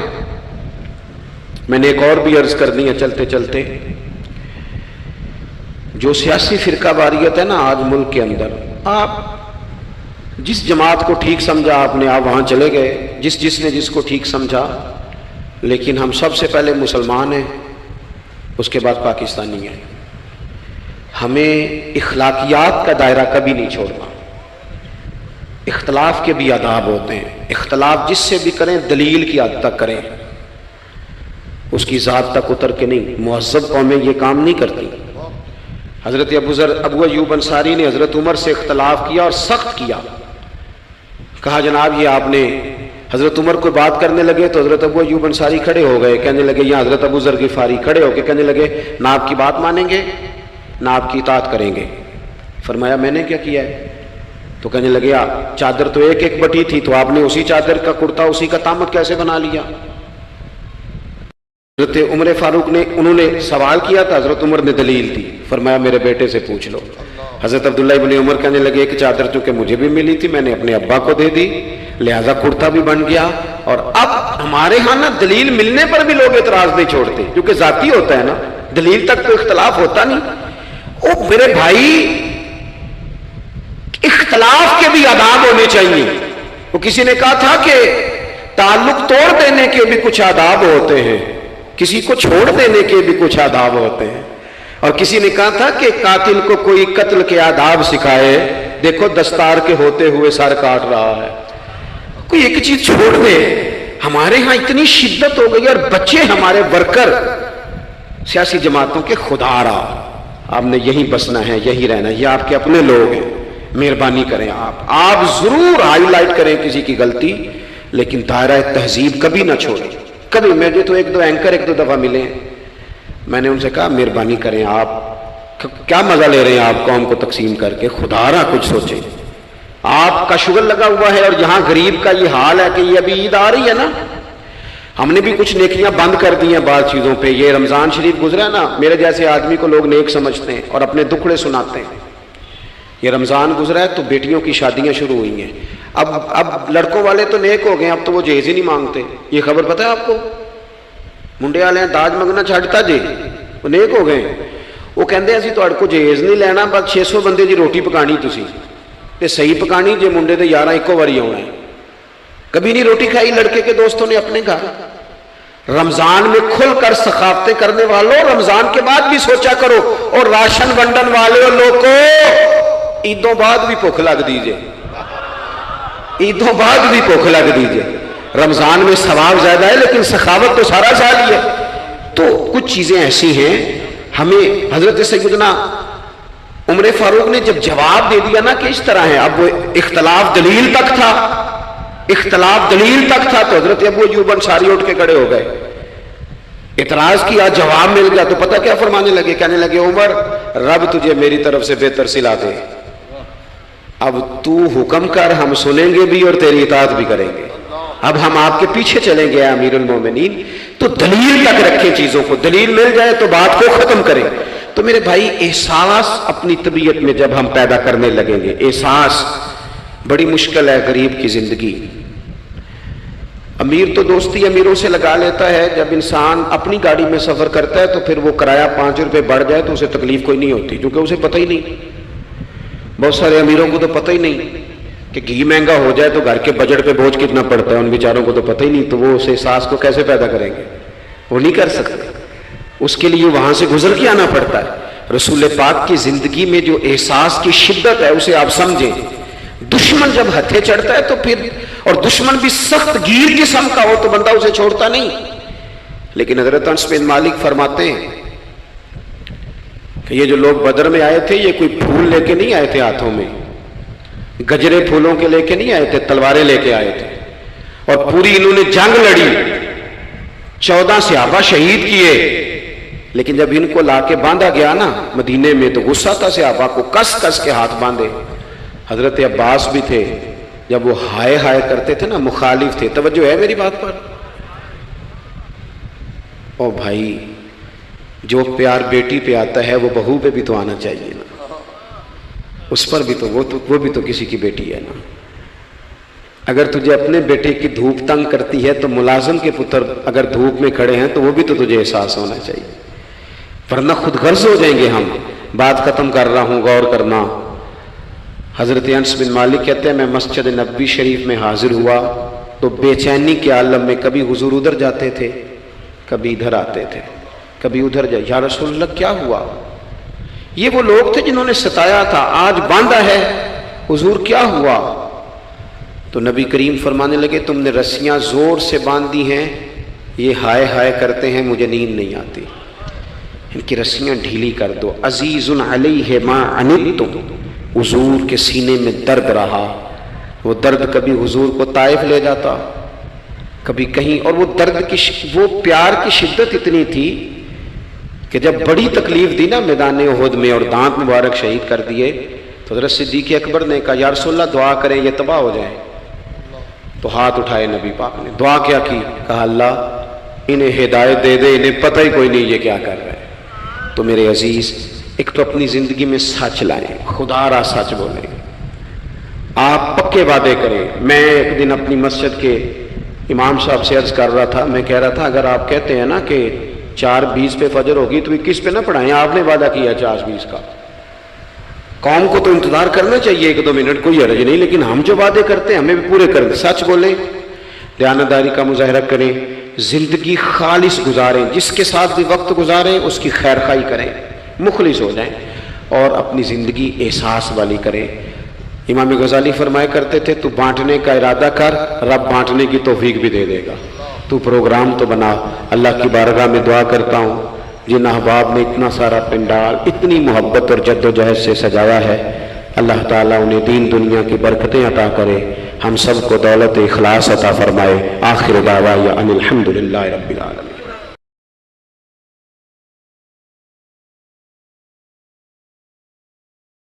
میں نے ایک اور بھی عرض کرنی ہے چلتے چلتے, جو سیاسی فرقہ واریت ہے نا آج ملک کے اندر, آپ جس جماعت کو ٹھیک سمجھا آپ نے, آپ وہاں چلے گئے, جس نے جس کو ٹھیک سمجھا, لیکن ہم سب سے پہلے مسلمان ہیں, اس کے بعد پاکستانی ہیں. ہمیں اخلاقیات کا دائرہ کبھی نہیں چھوڑنا. اختلاف کے بھی آداب ہوتے ہیں, اختلاف جس سے بھی کریں دلیل کی حد تک کریں, اس کی ذات تک اتر کے نہیں. مہذب قومیں یہ کام نہیں کرتی. حضرت ابو ایوب انصاری نے حضرت عمر سے اختلاف کیا اور سخت کیا. کہا جناب یہ آپ نے, حضرت عمر کو بات کرنے لگے تو حضرت ابو ایوب انصاری کھڑے ہو گئے, کہنے لگے یا حضرت ابو ذر غفاری کھڑے ہو کے کہنے لگے نہ آپ کی بات مانیں گے نہ آپ کی اطاعت کریں گے. فرمایا میں نے کیا کیا ہے؟ تو کہنے لگے چادر تو ایک ایک بٹی تھی, تو آپ نے اسی چادر کا کرتا اسی کا تامت کیسے بنا لیا؟ حضرت عمر فاروق نے, انہوں نے سوال کیا تھا, حضرت عمر نے دلیل دی. فرمایا میرے بیٹے سے پوچھ لو. حضرت عبداللہ ابن عمر کہنے لگے ایک چادر چونکہ مجھے بھی ملی تھی میں نے اپنے ابا کو دے دی, لہذا کرتا بھی بن گیا. اور اب ہمارے ہاں نا دلیل ملنے پر بھی لوگ اعتراض نہیں چھوڑتے, کیونکہ ذاتی ہوتا ہے نا, دلیل تک تو اختلاف ہوتا نہیں. او میرے بھائی, اختلاف کے بھی آداب ہونے چاہیے. وہ کسی نے کہا تھا کہ تعلق توڑ دینے کے بھی کچھ آداب ہوتے ہیں, کسی کو چھوڑ دینے کے بھی کچھ آداب ہوتے ہیں. اور کسی نے کہا تھا کہ قاتل کو کوئی قتل کے آداب سکھائے, دیکھو دستار کے ہوتے ہوئے سر کاٹ رہا ہے. کوئی ایک چیز چھوڑ دے. ہمارے ہاں اتنی شدت ہو گئی, اور بچے ہمارے ورکر سیاسی جماعتوں کے خدا رہا, آپ نے یہی بسنا ہے یہی رہنا, یہ آپ کے اپنے لوگ ہیں, مہربانی کریں آپ ضرور ہائی لائٹ کریں کسی کی غلطی, لیکن دائرہ تہذیب کبھی نہ چھوڑیں. کبھی مجھے تو ایک دو اینکر ایک دو دفعہ ملے ہیں, میں نے ان سے کہا مہربانی کریں, آپ کیا مزہ لے رہے ہیں آپ قوم کو تقسیم کر کے, خدا را کچھ سوچیں. آپ کا شغل لگا ہوا ہے, اور یہاں غریب کا یہ حال ہے کہ یہ ابھی عید آ رہی ہے نا, ہم نے بھی کچھ نیکیاں بند کر دی ہیں بعض چیزوں پہ. یہ رمضان شریف گزرا نا, میرے جیسے آدمی کو لوگ نیک سمجھتے ہیں اور اپنے دکھڑے سناتے ہیں. یہ رمضان گزرا ہے تو بیٹیوں کی شادیاں شروع ہوئی ہیں. اب لڑکوں والے تو نیک ہو گئے, اب تو وہ جہیز ہی نہیں مانگتے. یہ خبر پتہ ہے آپ کو؟ منڈے والے ہیں داج منگنا چھڈتا جی, وہ نیک ہو گئے. وہ کہندے اسی تہاڈے کو جہیز نہیں لینا, بس 600 بندے دی روٹی پکانی تسی, تے صحیح پکانی جے منڈے دے 11 ایکو واری آنا ہے. کبھی نہیں روٹی کھائی لڑکے کے دوستوں نے اپنے گھر. رمضان میں کھل کر سخاوتیں کرنے والوں, رمضان کے بعد بھی سوچا کرو. اور راشن ونڈن والے لوگوں, عیدوں بعد بھی بھوک لگ دیجئے, عیدوں بعد بھی بھوک لگ دیجئے. رمضان میں ثواب زیادہ ہے لیکن سخاوت تو سارا سال ہی ہے. تو کچھ چیزیں ایسی ہیں ہمیں. حضرت سیدنا عمر فاروق نے جب جواب دے دیا نا کہ اس طرح ہے, اب وہ اختلاف دلیل تک تھا, اختلاف دلیل تک تھا, تو حضرت ابو ایوب انصاری اٹھ کے کھڑے ہو گئے, اعتراض کیا, جواب مل گیا. تو پتہ کیا فرمانے لگے, کہنے لگے عمر رب تجھے میری طرف سے بہتر سلا دے, اب تو حکم کر, ہم سنیں گے بھی اور تیری اطاعت بھی کریں گے, اب ہم آپ کے پیچھے چلیں گے امیر المومنین. تو دلیل تک رکھیں چیزوں کو, دلیل مل جائے تو بات کو ختم کریں. تو میرے بھائی احساس اپنی طبیعت میں جب ہم پیدا کرنے لگیں گے, احساس بڑی مشکل ہے غریب کی زندگی. امیر تو دوستی امیروں سے لگا لیتا ہے, جب انسان اپنی گاڑی میں سفر کرتا ہے تو پھر وہ کرایہ 5 روپے بڑھ جائے تو اسے تکلیف کوئی نہیں ہوتی, کیونکہ اسے پتہ ہی نہیں. بہت سارے امیروں کو تو پتہ ہی نہیں کہ گھی مہنگا ہو جائے تو گھر کے بجٹ پہ بوجھ کتنا پڑتا ہے, ان بیچاروں کو تو پتہ ہی نہیں. تو وہ اس احساس کو کیسے پیدا کریں گے, وہ نہیں کر سکتے. اس کے لیے وہاں سے گزر کے آنا پڑتا ہے. رسول پاک کی زندگی میں جو احساس کی شدت ہے اسے آپ سمجھیں. دشمن جب ہتھے چڑھتا ہے تو پھر، اور دشمن بھی سخت گیر قسم کا ہو تو بندہ اسے چھوڑتا نہیں. لیکن حضرت انس بن مالک فرماتے ہیں کہ یہ جو لوگ بدر میں آئے تھے، یہ کوئی پھول لے کے نہیں آئے تھے ہاتھوں میں، گجرے پھولوں کے لے کے نہیں آئے تھے، تلواریں لے کے آئے تھے. اور پوری انہوں نے جنگ لڑی، 14 صحابہ شہید کیے. لیکن جب ان کو لا کے باندھا گیا نا مدینے میں تو غصہ تھا صحابہ کو، کس کس کے ہاتھ باندھے. حضرت عباس بھی تھے، جب وہ ہائے ہائے کرتے تھے نا، مخالف تھے. توجہ ہے میری بات پر؟ او بھائی، جو پیار بیٹی پہ آتا ہے وہ بہو پہ بھی تو آنا چاہیے نا، اس پر بھی تو وہ بھی تو کسی کی بیٹی ہے نا. اگر تجھے اپنے بیٹے کی دھوپ تنگ کرتی ہے تو ملازم کے پتر اگر دھوپ میں کھڑے ہیں تو وہ بھی تو تجھے احساس ہونا چاہیے، ورنہ خود غرض ہو جائیں گے ہم. بات ختم کر رہا ہوں، غور کرنا. حضرت انس بن مالک کہتے ہیں میں مسجد نبوی شریف میں حاضر ہوا تو بے چینی کے عالم میں کبھی حضور ادھر جاتے تھے، کبھی ادھر آتے تھے، کبھی ادھر جائے. یا رسول اللہ کیا ہوا؟ یہ وہ لوگ تھے جنہوں نے ستایا تھا، آج باندھا ہے، حضور کیا ہوا؟ تو نبی کریم فرمانے لگے تم نے رسیاں زور سے باندھی ہیں، یہ ہائے ہائے کرتے ہیں، مجھے نیند نہیں آتی، ان کی رسیاں ڈھیلی کر دو. عزیز علیہ ما عنتم، حضور کے سینے میں درد رہا. وہ درد کبھی حضور کو طائف لے جاتا، کبھی کہیں، اور وہ درد کی وہ پیار کی شدت اتنی تھی کہ جب بڑی تکلیف دی نا میدان احد میں اور دانت مبارک شہید کر دیے تو حضرت صدیق اکبر نے کہا یا رسول اللہ دعا کریں یہ تباہ ہو جائیں. تو ہاتھ اٹھائے نبی پاک نے، دعا کیا کی؟ کہا اللہ انہیں ہدایت دے دے، انہیں پتہ ہی کوئی نہیں یہ کیا کر رہے ہیں. تو میرے عزیز، ایک تو اپنی زندگی میں سچ لائیں، خدا را سچ بولیں، آپ پکے وعدے کریں. میں ایک دن اپنی مسجد کے امام صاحب سے عرض کر رہا تھا، میں کہہ رہا تھا اگر آپ کہتے ہیں نا کہ 4:20 پہ فجر ہوگی تو 21 پہ نہ پڑھائیں، آپ نے وعدہ کیا 4:20 کا. قوم کو تو انتظار کرنا چاہیے 1-2 منٹ، کوئی حرج نہیں، لیکن ہم جو وعدے کرتے ہیں ہمیں بھی پورے کریں. سچ بولیں، دیانتداری کا مظاہرہ کریں، زندگی خالص گزاریں، جس کے ساتھ بھی وقت گزاریں اس کی خیر خواہی کریں، مخلص ہو جائیں اور اپنی زندگی احساس والی کریں. امام غزالی فرمایا کرتے تھے تو بانٹنے کا ارادہ کر، رب بانٹنے کی توفیق بھی دے دے گا. تو پروگرام تو بنا. اللہ کی بارگاہ میں دعا کرتا ہوں جن احباب نے اتنا سارا پنڈال اتنی محبت اور جد و جہد سے سجایا ہے، اللہ تعالیٰ انہیں دین دنیا کی برکتیں عطا کرے، ہم سب کو دولت اخلاص عطا فرمائے. آخر دعوانا ان الحمد للہ رب العالمین.